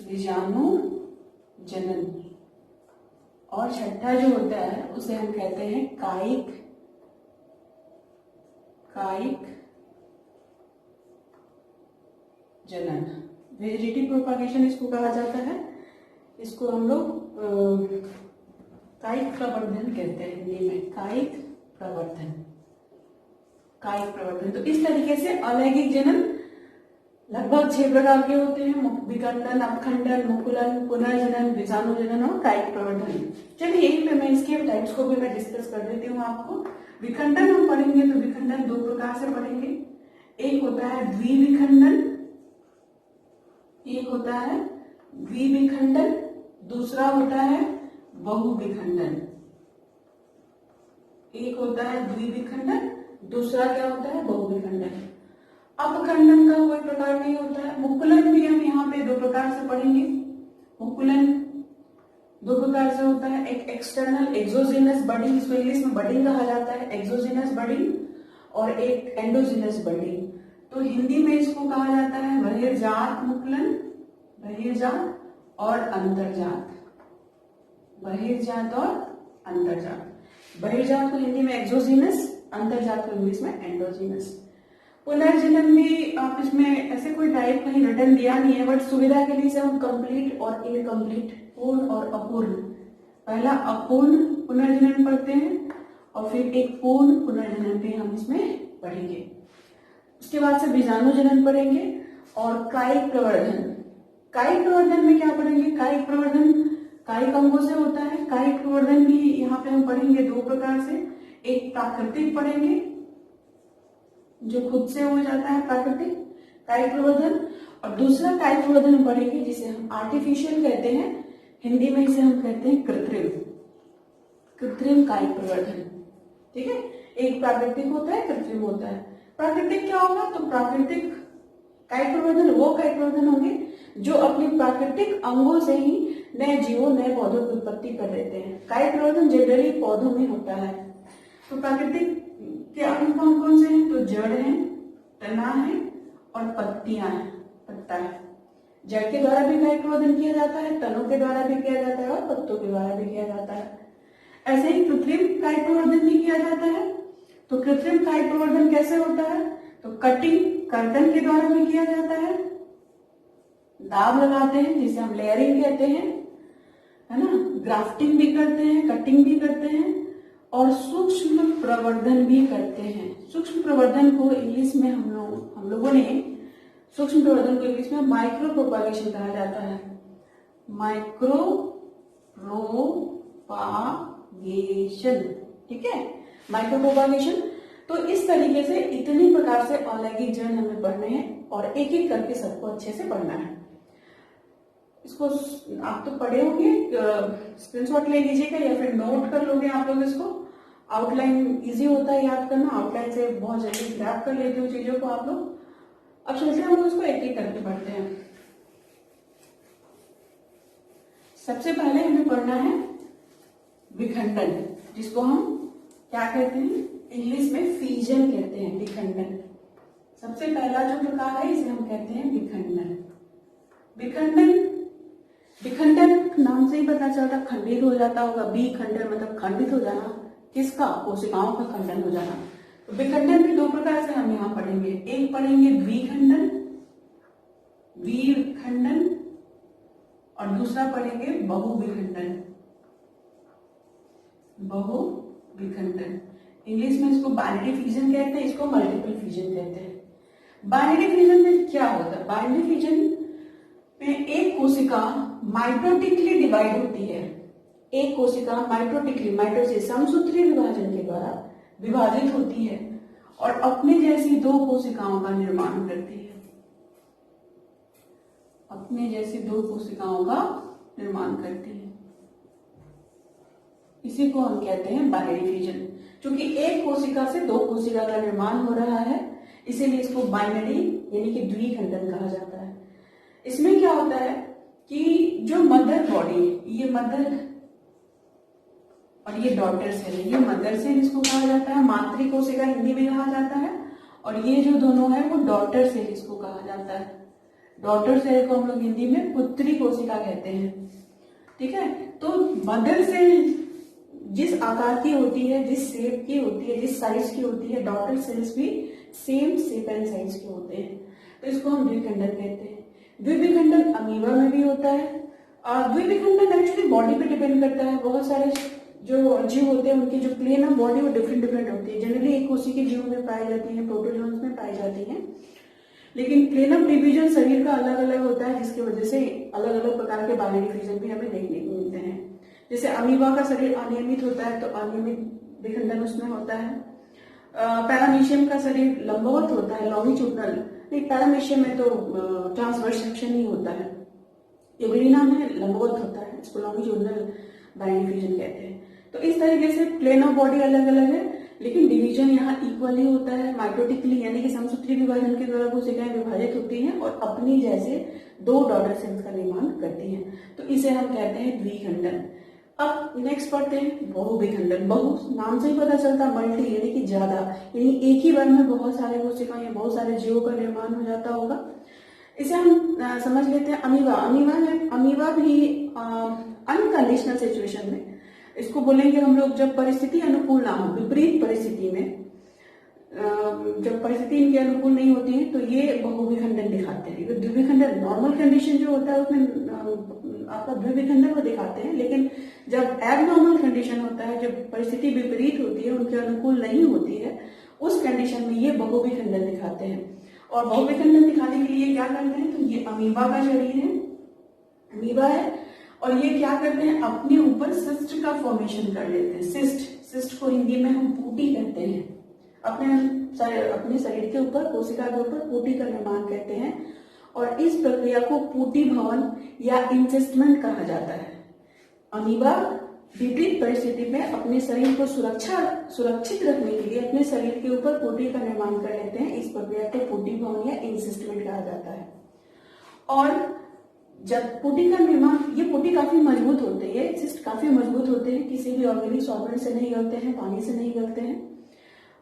विजाणु जनन। और छठा जो होता है उसे हम कहते हैं कायिक, कायिक जनन। वेजिटेटिव प्रोपागेशन इसको कहा जाता है, इसको हम लोग कायिक प्रवर्धन कहते हैं हिंदी में, कायिक प्रवर्धन, कायिक प्रवर्धन। तो इस तरीके से अलैंगिक जनन लगभग 6 प्रकार के होते हैं, विखंडन, अपखंडन, मुकुलन, पुनर्जनन, विजाणु जनन और कायिक प्रवर्धन। चलिए यहीं पे मैं इसके टाइप्स को भी मैं डिस्कस कर देती हूँ आपको। विखंडन हम पढ़ेंगे तो विखंडन 2 प्रकार से पढ़ेंगे। एक होता है द्विविखंडन, एक होता है द्विविखंडन, दूसरा होता है बहुविखंडन। एक होता है द्विविखंडन, दूसरा क्या होता है? बहुविखंडन। अपखंडन का कोई प्रकार नहीं होता है। मुकुलन भी हम यहाँ पे 2 प्रकार से पढ़ेंगे। मुकुलन 2 प्रकार से होता है, एक एक्सटर्नल एक्सोजीनस बडिंग, इसको इंग्लिश में बडिंग कहा जाता है, एक्सोजीनस बडिंग, और एक एंडोजीनस बडिंग। तो हिंदी में इसको कहा जाता है बहिर्जात मुकुलन, बहिर्जात और अंतर्जात, बहिर्जात और अंतर्जात। बहिर्जात को हिंदी में एक्सोजीनस, अंतर्जात को इंग्लिश में एंडोजीनस। पुनर्जनन भी आप इसमें ऐसे कोई टाइप कहीं रिटर्न दिया नहीं है, बट सुविधा के लिए से हम कंप्लीट और इनकम्प्लीट, पूर्ण और अपूर्ण, पहला अपूर्ण पुनर्जनन पढ़ते हैं और फिर एक पूर्ण पुनर्जनन भी हम इसमें पढ़ेंगे। उसके बाद से बीजाणु जनन पढ़ेंगे और कायिक प्रवर्धन। कायिक प्रवर्धन में क्या पढ़ेंगे? कायिक प्रवर्धन कायिक अंगों से होता है। कायिक प्रवर्धन भी यहाँ पे हम पढ़ेंगे 2 प्रकार से, एक प्राकृतिक पढ़ेंगे जो खुद से हो जाता है, प्राकृतिक कायिक प्रवर्धन, और दूसरा कायिक प्रवर्धन हम पढ़ेंगे जिसे हम आर्टिफिशियल कहते हैं, हिंदी में इसे हम कहते हैं कृत्रिम, कृत्रिम कायिक प्रवर्धन। ठीक है, एक प्राकृतिक होता है, कृत्रिम होता है। प्राकृतिक क्या होगा? तो प्राकृतिक कायिक प्रवर्धन वो कायिक प्रवर्धन होंगे जो अपने प्राकृतिक अंगों से ही नए जीवों, नए पौधों की उत्पत्ति कर देते हैं। कायिक प्रवर्धन जनरली पौधों में होता है। तो प्राकृतिक के अंग कौन कौन से हैं? तो जड़ है, तना है और पत्तियां हैं, पत्ता है। जड़ के द्वारा भी कायिक प्रवर्धन किया जाता है, तनों के द्वारा भी किया जाता है और पत्तों के द्वारा भी किया जाता है। ऐसे ही कृत्रिम कायिक प्रवर्धन भी किया जाता है। तो कृत्रिम कायिक प्रवर्धन कैसे होता है? तो कटिंग, कर्तन के द्वारा भी किया जाता है, दाब लगाते हैं जिसे हम लेयरिंग कहते हैं, है ना, ग्राफ्टिंग भी करते हैं, कटिंग भी करते हैं और सूक्ष्म प्रवर्धन भी करते हैं। सूक्ष्म प्रवर्धन को इंग्लिश में हम लोगों ने सूक्ष्म प्रवर्धन को इंग्लिश में माइक्रो प्रोपागेशन कहा जाता है। माइक्रो प्रोपागेशन, ठीक है, माइक्रो प्रोपागेशन। तो इस तरीके से इतनी प्रकार से अलैंगिक जड़ हमें पढ़ने हैं और एक एक करके सबको अच्छे से पढ़ना है। इसको आप तो पढ़े होंगे, स्क्रीनशॉट ले लीजिएगा या फिर नोट कर लोगे आप लोग इसको। आउटलाइन इजी होता है याद करना, आउटलाइन से बहुत जल्दी ग्रैब कर लेते हो चीजों को आप लोग। अब चलते हम लोग इसको एक एक करके पढ़ते हैं। सबसे पहले हमें पढ़ना है विखंडन, जिसको हम क्या कहते हैं? इंग्लिश में फीजन कहते हैं, विखंडन। सबसे पहला जो प्रकार है इसे हम कहते हैं विखंडन। विखंडन, विखंडन नाम से ही पता चलता खंडित हो जाता होगा। विखंडन मतलब खंडित हो जाना, किसका? कोशिकाओं का खंडन हो जाना। तो विखंडन भी दो प्रकार से हम यहाँ पढ़ेंगे। एक पढ़ेंगे द्विखंडन, विखंडन, और दूसरा पढ़ेंगे बहुविखंडन, बहुविखंडन। इंग्लिश में इसको बाइनरी फिजन कहते हैं, इसको मल्टीपल फिजन कहते हैं। बाइनरी फिजन में क्या होता है? बाइनरी फिजन में एक कोशिका माइटोटिकली डिवाइड होती है। एक कोशिका माइटोटिकली, माइटोसिस समसूत्री विभाजन के द्वारा विभाजित होती है और अपने जैसी दो कोशिकाओं का निर्माण करती है। अपने जैसी दो कोशिकाओं का निर्माण करती है, इसी को हम कहते हैं बाइनरी फिजन। क्योंकि एक कोशिका से दो कोशिका का निर्माण हो रहा है, इसीलिए इसको बाइनरी यानी कि द्विखंडन कहा जाता है। इसमें क्या होता है कि जो मदर बॉडी, ये मदर और ये डॉटर सेल, ये मदर सेल इसको कहा जाता है, मातृ कोशिका हिंदी में कहा जाता है, और ये जो दोनों है वो डॉटर सेल इसको कहा जाता है। डॉटर सेल को हम लोग हिंदी में पुत्री कोशिका कहते हैं। ठीक है, तो मदर सेल जिस आकार की होती है, जिस शेप की होती है, जिस साइज की होती है, डॉटर सेल्स भी सेम शेप एंड साइज के होते हैं, तो इसको हम द्विखंडन कहते हैं। द्विविखंडन अमीबा में भी होता है। द्विविखंडन एक्चुअली बॉडी पे डिपेंड करता है। बहुत सारे जो जीव होते हैं उनकी जो प्लेन ऑफ बॉडी वो डिफरेंट डिफरेंट होती है। जनरली एक कोशिका के जीव में पाई जाती है, प्रोटोजोन्स में पाई जाती है, लेकिन प्लेन ऑफ डिवीजन शरीर का अलग अलग होता है, जिसकी वजह से अलग अलग प्रकार के बाइनरी फिजन भी हमें देखने को मिलते हैं। जैसे अमीबा का शरीर अनियमित होता है तो अनियमित विखंडन उसमें होता है। पैरामीशियम का शरीर लंबवत होता है, लॉन्गिट्यूडनल। नहीं, पैरामीशियम में तो ट्रांसवर्स सेक्शन ही होता है। यूग्लिना में लंबवत होता है, इसको लॉन्गिट्यूडनल बाइनरी फिजन कहते हैं। तो इस तरीके से प्लेन ऑफ बॉडी अलग अलग है, लेकिन डिवीजन यहाँ इक्वली होता है। माइटोटिकली यानी कि समसूत्री विभाजन के द्वारा कोशिकाएं विभाजित होती हैं और अपनी जैसे दो डॉटर सेल्स का निर्माण करती हैं, तो इसे हम कहते हैं द्विखंडन। अब नेक्स्ट पढ़ते हैं बहुविखंडन। बहु नाम से ही पता चलता, मल्टी यानी कि ज्यादा, यानी एक ही बार में बहुत सारे कोशिकाएं, बहुत सारे जीवों का निर्माण हो जाता होगा। इसे हम समझ लेते हैं अमीबा। अमीबा भी अनकंडीशनल सिचुएशन में, इसको बोलेंगे हम लोग जब परिस्थिति अनुकूल ना हो, विपरीत परिस्थिति में, जब परिस्थिति इनके अनुकूल नहीं होती है तो ये बहुविखंडन दिखाते हैं। द्विविखंडन नॉर्मल कंडीशन जो होता है उसमें आपका द्विविखंडन को दिखाते हैं, लेकिन जब एबनॉर्मल कंडीशन होता है, जब परिस्थिति विपरीत होती है, उनके अनुकूल नहीं होती है, उस कंडीशन में ये बहुविखंडन दिखाते हैं। और बहुविखंडन दिखाने के लिए क्या करते हैं? तो ये अमीबा का शरीर है, अमीबा है, और ये क्या करते हैं? अपने ऊपर सिस्ट का फॉर्मेशन कर लेते हैं। सिस्ट को हिंदी में हम पूटी कहते हैं। अपने शरीर के ऊपर, कोशिका के ऊपर पूटी का निर्माण करते हैं और इस प्रक्रिया को पुटिभवन या इंसेस्टमेंट कहा जाता है। अमीबा विपरीत परिस्थिति में अपने शरीर को सुरक्षित रखने के लिए अपने शरीर के ऊपर पुटी का निर्माण कर लेते हैं। इस प्रक्रिया को पुटिभवन या इंसेस्टमेंट कहा जाता है। और जब पुटी का निर्माण, ये पुटी काफी मजबूत होते हैं, ये सिस्ट काफी मजबूत होते हैं, किसी भी ऑर्गेनिक सॉल्वेंट से नहीं गलते हैं, पानी से नहीं गलते हैं।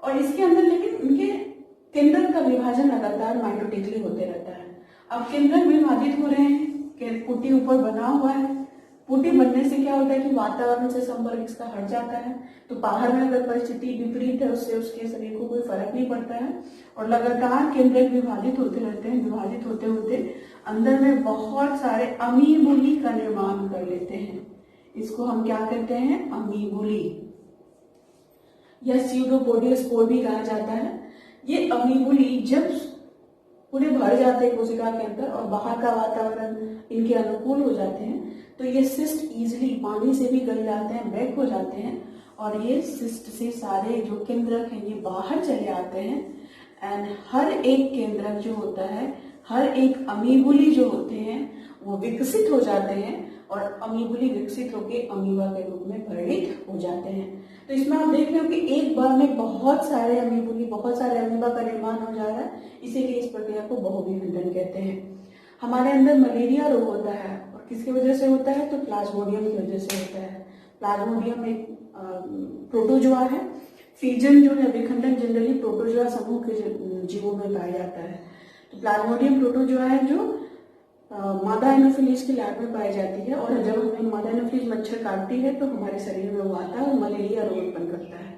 और इसके अंदर लेकिन उनके केंद्रक का विभाजन लगातार माइटोटिकली होते रहता है। अब केंद्रक विभाजित हो रहे हैं, पुटी ऊपर बना हुआ है। पुटी बनने से क्या होता है कि वातावरण से संपर्क इसका हट जाता है, तो बाहर में अगर परिस्थिति विपरीत है उससे उसके शरीर को कोई फर्क नहीं पड़ता है। और लगातार केंद्रक विभाजित होते रहते हैं, विभाजित होते होते अंदर में बहुत सारे अमीबुली का निर्माण कर लेते हैं। इसको हम क्या कहते हैं? अमीबुली या स्यूडोपोडियोस्पोर भी कहा जाता है। ये अमीबुली जब पूरे भर जाते हैं कोशिका के अंदर और बाहर का वातावरण इनके अनुकूल हो जाते हैं, तो ये सिस्ट इजिली पानी से भी गल जाते हैं, ब्रेक हो जाते हैं और ये सिस्ट से सारे जो केंद्रक हैं ये बाहर चले आते हैं। एंड हर एक केंद्रक जो होता है, हर एक अमीबुली जो होते हैं वो विकसित हो जाते हैं और अमीबुली विकसित होकर अमीबा के रूप में परिणित हो जाते हैं। तो इसमें आप देख रहे हो कि एक बार में बहुत सारे अमीबुली, बहुत सारे अमीबा का निर्माण हो जा रहा है, इसीलिए इस प्रक्रिया को बहुविखंडन कहते हैं। हमारे अंदर मलेरिया रोग होता है और किसकी वजह से होता है? तो प्लाज्मोडियम की वजह से होता है। प्लाज्मोडियम एक प्रोटोजोआ है। फीजन जो है, विखंडन जनरली प्रोटोजोआ समूह के जीवों में पाया जाता है। तो प्लाज्मोडियम प्रोटोजोआ है जो मादा एनोफिलीज की लार्वा में पाई जाती है और जब हमें मादा एनोफिलीज मच्छर काटती है तो हमारे शरीर में वो आता है और मलेरिया रोग उत्पन्न करता है।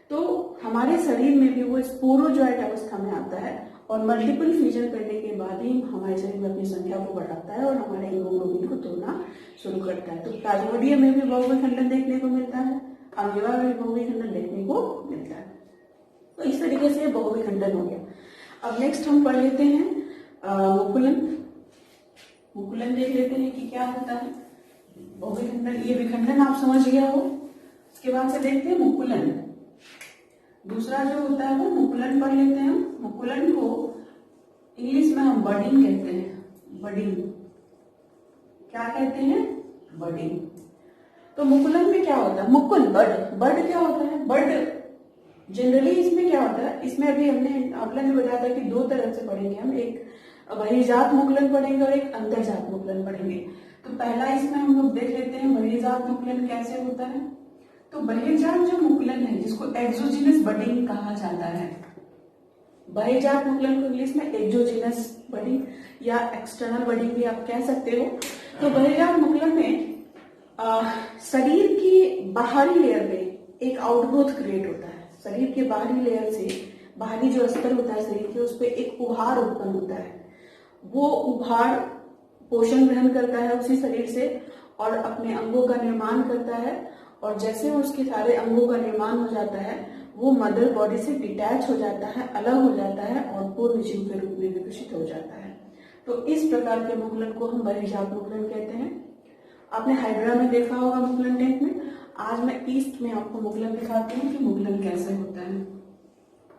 तो हमारे शरीर में भी वो स्पोरोजोइट अवस्था में आता है और मल्टीपल फ्यूजन करने के बाद ही हमारे शरीर में अपनी संख्या को बढ़ाता है और हमारे हीमोग्लोबिन को तोड़ना शुरू करता है। तो प्लाज्मोडियम में भी बहुविखंडन देखने को मिलता है, अमीबा में भी बहुविखंडन देखने को मिलता है। तो इस तरीके से बहुविखंडन हो गया। अब नेक्स्ट हम पढ़ लेते हैं मुकुलन। मुकुलन देख लेते हैं कि क्या होता है। बहुविखंडन, ये विखंडन आप समझ गया हो। इसके बाद से देखते हैं मुकुलन। दूसरा जो होता है वो मुकुलन पढ़ लेते हैं। मुकुलन को इंग्लिश में हम बडिंग कहते हैं। बडिंग क्या कहते हैं? बडिंग। तो मुकुलन में क्या होता है? मुकुल, बड क्या होता है? बड जनरली इसमें क्या होता है? इसमें अभी हमने आकलन में बताया था कि दो तरह से पढ़ेंगे हम, एक बहिर्जात मुकुलन पढ़ेंगे और एक अंतर्जात मुकुलन पढ़ेंगे। तो पहला इसमें हम लोग देख लेते हैं बहिर्जात मुकुलन कैसे होता है। तो बहिर्जात जो मुकुलन है जिसको एक्सोजीनस बडिंग कहा जाता है, बहिर्जात मुकुलन को इंग्लिश में एक्सोजीनस बडिंग या एक्सटर्नल बडिंग भी आप कह सकते हो। तो बहिर्जात मुकुलन में शरीर की बाहरी लेयर में एक आउटग्रोथ क्रिएट होता है। शरीर के बाहरी लेयर से, बाहरी जो अस्तर होता है शरीर के, उस पर एक उभार उत्पन्न होता है। वो उभार पोषण ग्रहण करता है उसी शरीर से और अपने अंगों का निर्माण करता है। और जैसे उसके सारे अंगों का निर्माण हो जाता है वो मदर बॉडी से डिटैच हो जाता है, अलग हो जाता है और पूर्ण जीव के रूप में विकसित हो जाता है। तो इस प्रकार के मुकुलन को हम बहिर्जात मुकुलन कहते हैं। आपने हाइड्रा में देखा होगा मुकुलन टैंक में। आज मैं ईस्ट में आपको मुकुलन दिखाती हूँ कि मुकुलन कैसे होता है।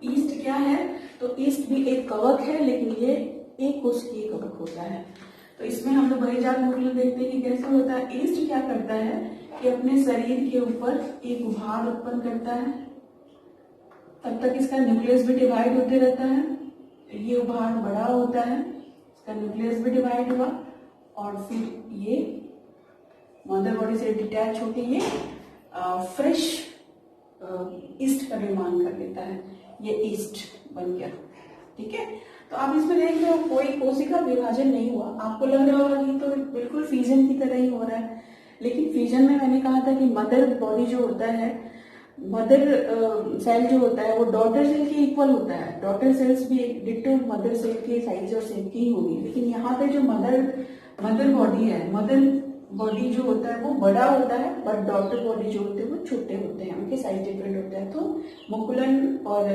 ईस्ट क्या है? तो ईस्ट भी एक कवक है, लेकिन ये एक कोशिकीय कवक होता है। तो इसमें हम लोग बहिर्जात मुकुलन देखते हैं कि कैसे होता है। ईस्ट क्या करता है कि अपने शरीर के ऊपर एक उभार उत्पन्न करता है, तब तक इसका न्यूक्लियस भी डिवाइड होते रहता है। ये उभार बड़ा होता है, इसका न्यूक्लियस भी डिवाइड हुआ और फिर ये मदर बॉडी से डिटैच होकर ये फ्रेश ईस्ट का निर्माण कर लेता है। ये ईस्ट बन गया। ठीक है, तो आप इसमें देख रहे हो कोई कोशिका विभाजन नहीं हुआ। आपको लग रहा होगा कि तो बिल्कुल फ्यूजन की तरह ही हो रहा है, लेकिन फ्यूजन में मैंने कहा था कि मदर बॉडी जो होता है, मदर सेल जो होता है वो डॉटर सेल के इक्वल होता है। डॉटर सेल्स भी एक डिट्टो मदर सेल के साइज और शेप की ही होगी, लेकिन यहाँ पे जो मदर बॉडी है, मदर बॉडी जो होता है वो बड़ा होता है, बट डॉटर बॉडी जो होते हैं वो छोटे होते हैं, उनके साइज डिफरेंट होता है। तो मुकुलन और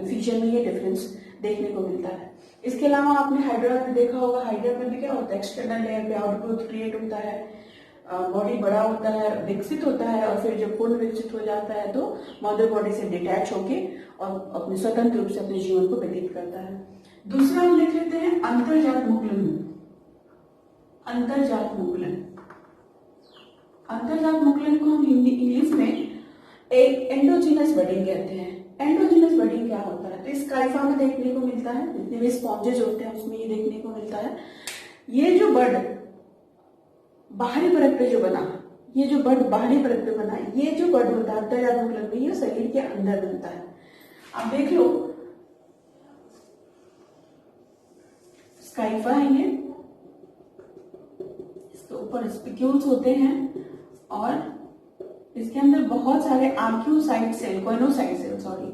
फ्यूजन में ये डिफरेंस देखने को मिलता है। इसके अलावा आपने हाइड्रा में देखा होगा, हाइड्रा में भी क्या होता है, एक्सटर्नल लेयर पे आउटग्रोथ क्रिएट होता है, बॉडी बड़ा होता है, विकसित होता है और फिर जब पूर्ण विकसित हो जाता है तो मदर बॉडी से डिटैच होके और अपने स्वतंत्र रूप से अपने जीवन को व्यतीत करता है। दूसरा हम देख लेते हैं अंतर्जात मुकुलन। अंतर्जात मुकुलन, अंतर्जात मुकुलन को हम हिंदी इंग्लिश में एक एंडोजीनस बडिंग कहते हैं। एंडोजीनस बडिंग क्या होता है? तो इस काइफा में देखने को मिलता है, जितने भी स्पॉन्जेज होते हैं उसमें ये देखने को मिलता है। ये जो बड बाहरी परत पे जो बना, ये जो बड बाहरी परत पे बना, ये जो बड होता है अंतर्जात मुकुलन में, ये शरीर के अंदर बनता है। आप देख लो, काइफा है ये, इसके ऊपर स्पिक्यूल्स होते हैं और इसके अंदर बहुत सारे archaeocyte cell, choanocyte cell, sorry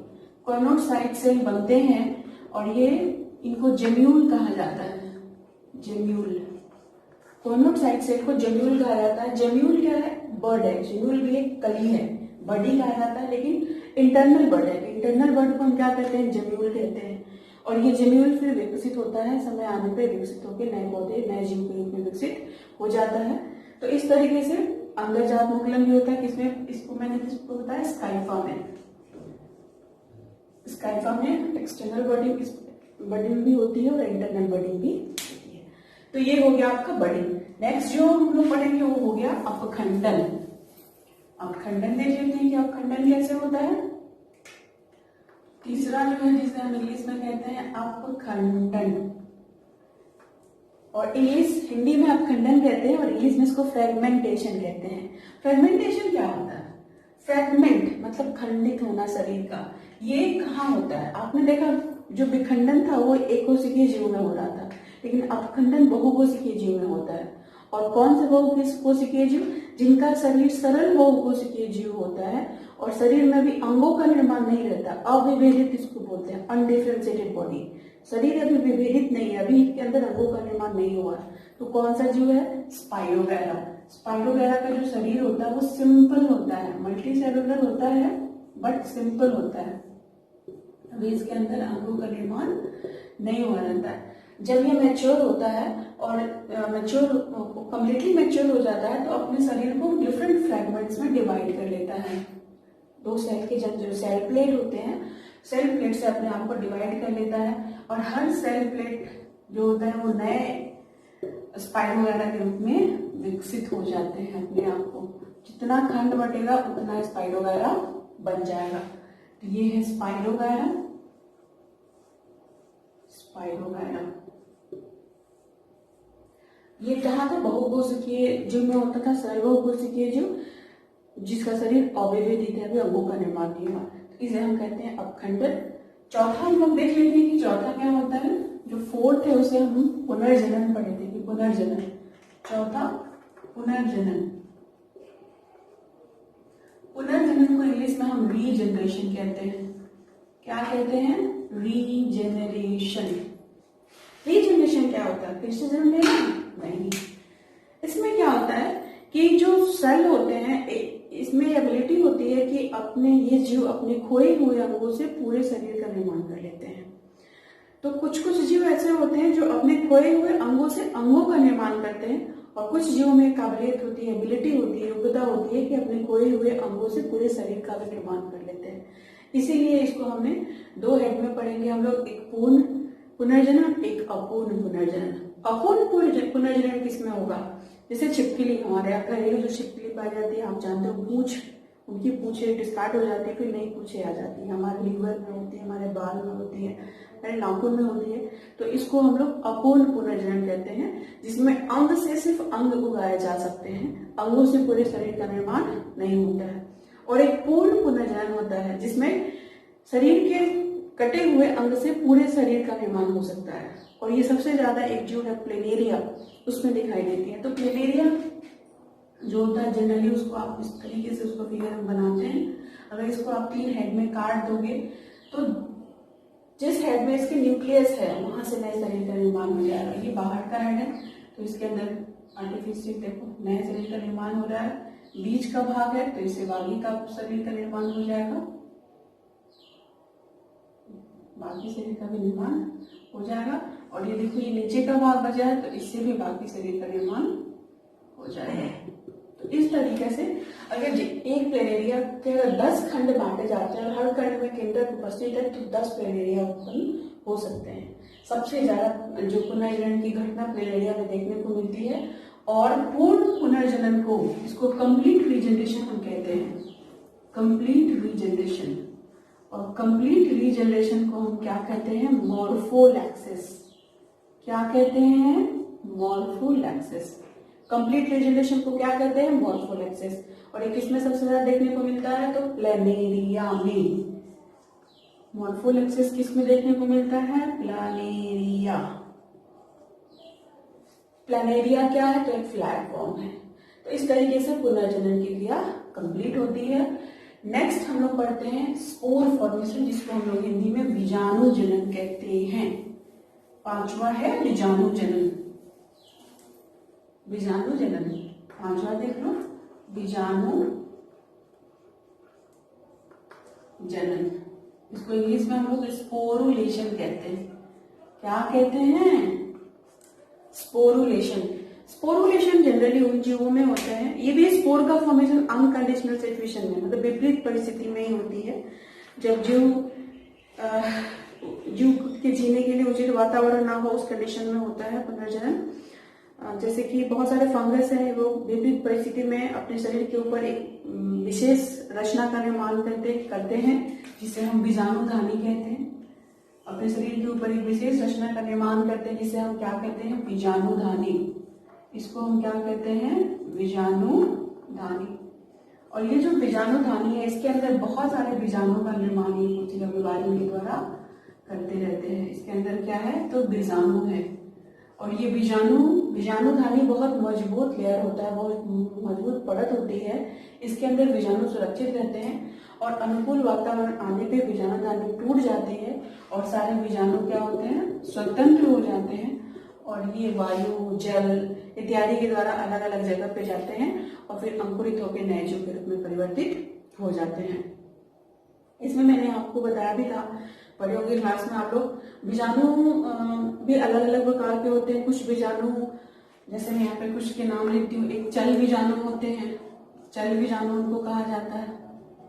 choanocyte cell बनते हैं और ये इनको जेम्यूल कहा जाता है। जेम्यूल, कोइनोसाइट सेल को जेम्यूल कहा जाता है। जेम्यूल क्या है? बर्ड है। जेम्यूल भी एक कली है, बडी कहा जाता है, लेकिन इंटरनल बर्ड है। इंटरनल बर्ड को हम क्या कहते हैं? जेम्यूल कहते हैं। और ये जेम्यूल फिर विकसित होता है, समय आने पर विकसित होकर नए पौधे, नए जीव के रूप में विकसित हो जाता है। तो इस तरीके से अंतर्जात मुकुलन भी होता है। किसमें? इसको मैंने किसको बताया? स्काइफा में। स्काइफा में एक्सटर्नल बडिंग भी होती है और इंटरनल बडिंग भी होती है। तो ये हो गया आपका बडिंग। नेक्स्ट जो हम लोग पढ़ेंगे वो हो गया अपखंडन। अपखंडन देख लेते हैं कि अपखंडन कैसे होता है। तीसरा जो है जिसे हम इंग्लिश में कहते हैं अपखंडन, और इंग्लिश हिंदी में अपखंडन कहते हैं और इंग्लिश में इसको फ्रेगमेंटेशन कहते हैं। फ्रेगमेंटेशन क्या होता है? फ्रेगमेंट मतलब खंडित होना शरीर का। ये कहाँ होता है? आपने देखा जो विखंडन था वो एकोशिकीय जीव में हो रहा था, लेकिन अपखंडन बहुकोशिकीय जीव में होता है। और कौन से बहुकोशिकीय जीव? जिनका शरीर सरल बहुकोशिकीय जीव होता है और शरीर में भी अंगों का निर्माण नहीं रहता, अविभेदित इसको बोलते हैं, अनडिफरेंशिएटेड बॉडी। शरीर अभी विभेदित नहीं है, अभी इसके अंदर अंगों का निर्माण नहीं हुआ। तो कौन सा जीव है? स्पाइरोगैरा। स्पाइरोगैरा का जो शरीर होता है वो सिंपल होता है, मल्टी सेलुलर होता है बट सिंपल होता है, अभी इसके अंदर अंगों का निर्माण नहीं हुआ रहता है। जब ये मैच्योर होता है और कंप्लीटली मैच्योर हो जाता है तो अपने शरीर को डिफरेंट फ्रैगमेंट्स में डिवाइड कर लेता है। दो सेल के जो सेल प्लेट होते हैं, सेल प्लेट से अपने आप को डिवाइड कर लेता है और हर सेल प्लेट जो होता है वो नए स्पाइरोगैरा के रूप में विकसित हो जाते हैं अपने आप को। जितना खंड बटेगा उतना स्पाइरोगैरा बन जाएगा। तो ये है स्पाइरोगैरा। स्पाइरोगैरा ये कहा था? बहुकोशिकीय जीव में होता था, सरल बहुकोशिकीय जीव जिसका शरीर अविभेदित है, अभी अंगों का निर्माण नहीं हुआ, तो इसे हम कहते हैं अपखंडन। चौथा हम लोग देख लेते हैं कि चौथा क्या होता है। जो फोर्थ है उसे हम पुनर्जनन पढ़े थे कि पुनर्जनन। चौथा पुनर्जनन। पुनर्जनन को इंग्लिश में हम रीजनरेशन कहते हैं। क्या कहते हैं? रीजेनरेशन। रीजनरेशन क्या होता है? फिर से जन्म लेना? नहीं। इसमें क्या होता है कि जो सेल होते हैं, इसमें एबिलिटी होती है कि अपने ये जीव अपने खोए हुए अंगों से पूरे शरीर का निर्माण कर लेते हैं। तो कुछ कुछ जीव ऐसे होते हैं जो अपने खोए हुए अंगों से अंगों का निर्माण करते हैं, और कुछ जीवों में काबिलियत होती है, एबिलिटी होती है, योग्यता होती है कि अपने खोए हुए अंगों से पूरे शरीर का भी निर्माण कर लेते हैं। इसीलिए इसको हमने दो हेड में पढ़ेंगे हम लोग, एक पूर्ण पुनर्जनन, एक अपूर्ण पुनर्जनन। अपूर्ण पुनर्जनन किसमें होगा? जैसे छिपकली, हमारे घरेलू जो छिपकली पाई जाती है, आप जानते हो, पूंछ, उनकी पूंछें डिस्कार्ड हो जाती है, फिर नई पूंछें आ जाती है। हमारे लीवर में होती है, हमारे बाल में होती है, हमारे नाखून में होती है। तो इसको हम लोग अपूर्ण पुनर्जनन कहते हैं, जिसमें अंग से सिर्फ अंग उगाए जा सकते हैं, अंगों से पूरे शरीर का निर्माण नहीं होता है। और एक पूर्ण पुनर्जनन होता है जिसमें शरीर के कटे हुए अंग से पूरे शरीर का निर्माण हो सकता है। और ये सबसे ज्यादा एक जो है प्लेनेरिया, उसमें दिखाई देती है। तो प्लेनेरिया जो होता है जनरली उसको आप इस तरीके से उसको फिगर बनाते हैं। अगर इसको आप 3 हेड में काट दोगे तो जिस हेड में इसके न्यूक्लियस है वहां से नए शरीर का निर्माण हो जाएगा। ये बाहर का हेड है तो इसके अंदर आर्टिफिशियल देखो नए शरीर का निर्माण हो रहा है। बीच का भाग है तो इससे बाकी का शरीर का निर्माण हो जाएगा, बाकी शरीर का भी निर्माण हो जाएगा। और ये देखो ये नीचे का भाग बचा है तो इससे भी बाकी शरीर का निर्माण हो जाएगा। तो इस तरीके से अगर एक प्लेनेरिया के अगर 10 खंड बांटे जाते हैं और हर खंड में केंद्रक उपस्थित है तो 10 प्लेनेरिया उत्पन्न हो सकते हैं। सबसे ज्यादा जो पुनर्जनन की घटना प्लेनेरिया में देखने को मिलती है, और पूर्ण पुनर्जनन को, इसको कंप्लीट रीजनरेशन हम कहते हैं, कंप्लीट रीजनरेशन। और कंप्लीट रीजनरेशन को हम क्या कहते हैं? मॉर्फोलैक्सिस। क्या कहते हैं? मॉर्फोलैक्सिस। कंप्लीट रीजनरेशन को क्या कहते हैं? मॉर्फोलैक्सिस। और ये किसमें सबसे ज्यादा देखने को मिलता है? तो प्लेनेरिया में। मॉर्फोलैक्सिस किसमें देखने को मिलता है? प्लानेरिया। प्लानेरिया क्या है? तो एक फ्लैट फॉर्म है। तो इस तरीके से पुनर्जनन की क्रिया कंप्लीट होती है। नेक्स्ट हम लोग पढ़ते हैं स्पोर फॉर्मेशन, जिसको हम लोग हिंदी में बीजाणु जनन कहते हैं। पांचवा है बीजाणु जनन। बीजाणु जनन पांचवा देख लो, बीजाणु जनन। इसको इंग्लिश में हम लोग स्पोरुलेशन कहते हैं। क्या कहते हैं? स्पोरुलेशन। स्पोरुलेशन जनरली उन जीवों में होता है, ये भी स्पोर का फॉर्मेशन अनकंडीशनल सिचुएशन में, मतलब विपरीत परिस्थिति में ही होती है। जब जीव के जीने के लिए उचित वातावरण ना हो, उस कंडीशन में होता है पुनर्जनन। जैसे कि बहुत सारे फंगस है, वो विपरीत परिस्थिति में अपने शरीर के ऊपर एक विशेष रचना का निर्माण करते हैं, जिसे हम बीजाणुधानी कहते हैं। अपने शरीर के ऊपर एक विशेष रचना का निर्माण करते हैं, जिसे हम क्या कहते हैं? बीजाणुधानी। इसको हम क्या कहते हैं? बीजाणुधानी। और ये जो बीजाणुधानी है, इसके अंदर बहुत सारे बीजाणु का निर्माण ये कोशिका विभाजन के द्वारा करते रहते हैं। इसके अंदर क्या है? तो बीजाणु है। और ये बीजाणुधानी बहुत मजबूत लेयर होता है, बहुत मजबूत परत होती है। इसके अंदर बीजाणु सुरक्षित रहते हैं, और अनुकूल वातावरण आने पे बीजाणुधानी टूट जाती है, और सारे बीजाणु क्या होते हैं? स्वतंत्र हो जाते हैं, और ये वायु, जल इत्यादि के द्वारा अलग अलग जगह पे जाते हैं, और फिर अंकुरित होकर नए जीव के रूप में परिवर्तित हो जाते हैं। इसमें मैंने आपको बताया भी था प्रायोगिक क्लास में, आप लोग बीजाणु भी अलग अलग प्रकार के होते हैं। कुछ बीजाणु, जैसे मैं यहाँ पे कुछ के नाम लिखती हूँ, एक चल बीजाणु होते हैं, चल बीजाणु उनको कहा जाता है।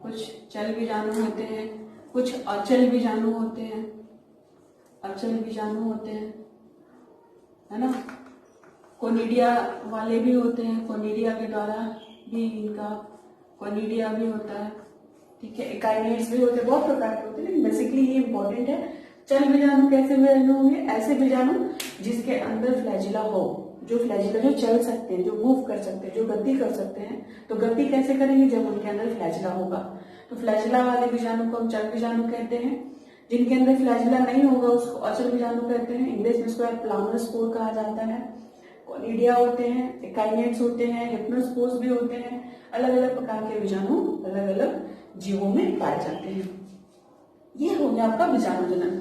कुछ चल बीजाणु होते हैं, कुछ अचल बीजाणु होते हैं, अचल बीजाणु होते हैं, है ना। कोनिडिया वाले भी होते हैं, कोनिडिया के द्वारा भी इनका कोनिडिया भी होता है, ठीक है। एकाइनेट्स भी होते हैं, बहुत प्रकार के होते हैं, लेकिन बेसिकली ये इंपॉर्टेंट है। चल बीजाणु कैसे बीजाणु होंगे? ऐसे बीजाणु जिसके अंदर फ्लैजिला हो, जो फ्लैजिला जो चल सकते हैं, जो मूव कर सकते हैं, जो गति कर सकते हैं। तो गति कैसे करेंगे? जब उनके अंदर फ्लैजिला होगा। तो फ्लैजिला वाले बीजाणु को हम चल बीजाणु कहते हैं। जिनके अंदर फ्लैजिला नहीं होगा उसको अचल बीजाणु कहते हैं। इंग्लिश में इसको प्लानोस्पोर कहा जाता है। कोनिडिया होते हैं, एकाइनेट्स होते हैं, हिप्नोस्पोर्स भी होते हैं। अलग अलग प्रकार के बीजाणु अलग अलग जीवों में पाए जाते हैं। ये हो गया आपका बीजाणु जनन।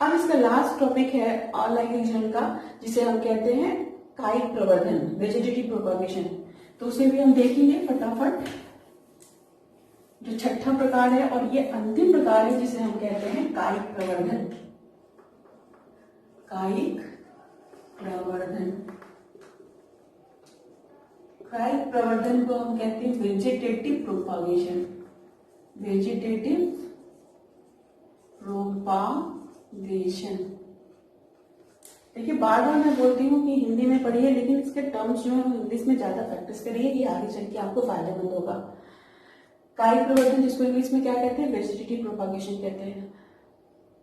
अब इसका लास्ट टॉपिक है अलैंगिक जनन का, जिसे हम कहते हैं कायिक प्रवर्धन, वेजिटेटिव प्रोपागेशन। तो उसे भी हम देखेंगे फटाफट। जो छठा प्रकार है और ये अंतिम प्रकार है, जिसे हम कहते हैं कायिक प्रवर्धन। कायिक प्रवर्धन, कायिक प्रवर्धन को हम कहते हैं वेजिटेटिव प्रोपागेशन, वेजिटेटिव प्रोपागेशन। देखिए बार बार मैं बोलती हूँ कि हिंदी में पढ़िए, लेकिन इसके टर्म्स जो है वो इंग्लिश में ज्यादा प्रैक्टिस करिए, कि आगे चल के आपको फायदेमंद होगा। कायिक प्रवर्धन, जिसको इंग्लिश में क्या कहते हैं? वेजिटेटिव प्रोपागेशन कहते हैं।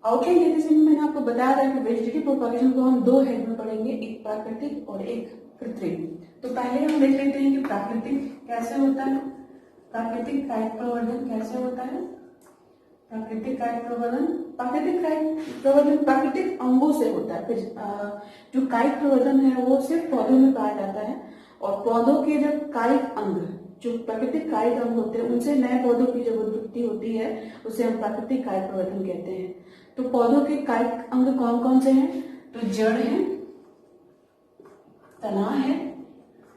आउटलाइन देते समय मैंने आपको बताया था कि वेजिटेटिव प्रोपागेशन को हम दो हेड में पढ़ेंगे, एक प्राकृतिक और एक कृत्रिम। तो पहले हम देख लेते हैं कि प्राकृतिक कैसे होता है। प्राकृतिक कायिक प्रवर्धन कैसे होता है? प्राकृतिक कायिक प्रवर्धन, प्राकृतिक कायिक प्रवर्धन प्राकृतिक अंगों से होता है। जो कायिक प्रवर्धन है वो सिर्फ पौधों में पाया जाता है, और पौधों के जब कायिक अंग, जो प्राकृतिक कायिक अंग होते हैं, उनसे नए पौधों की जब उत्पत्ति होती है, उसे हम प्राकृतिक कायिक प्रवर्धन कहते हैं। तो पौधों के कायिक अंग कौन कौन से हैं? तो जड़ है, तना है,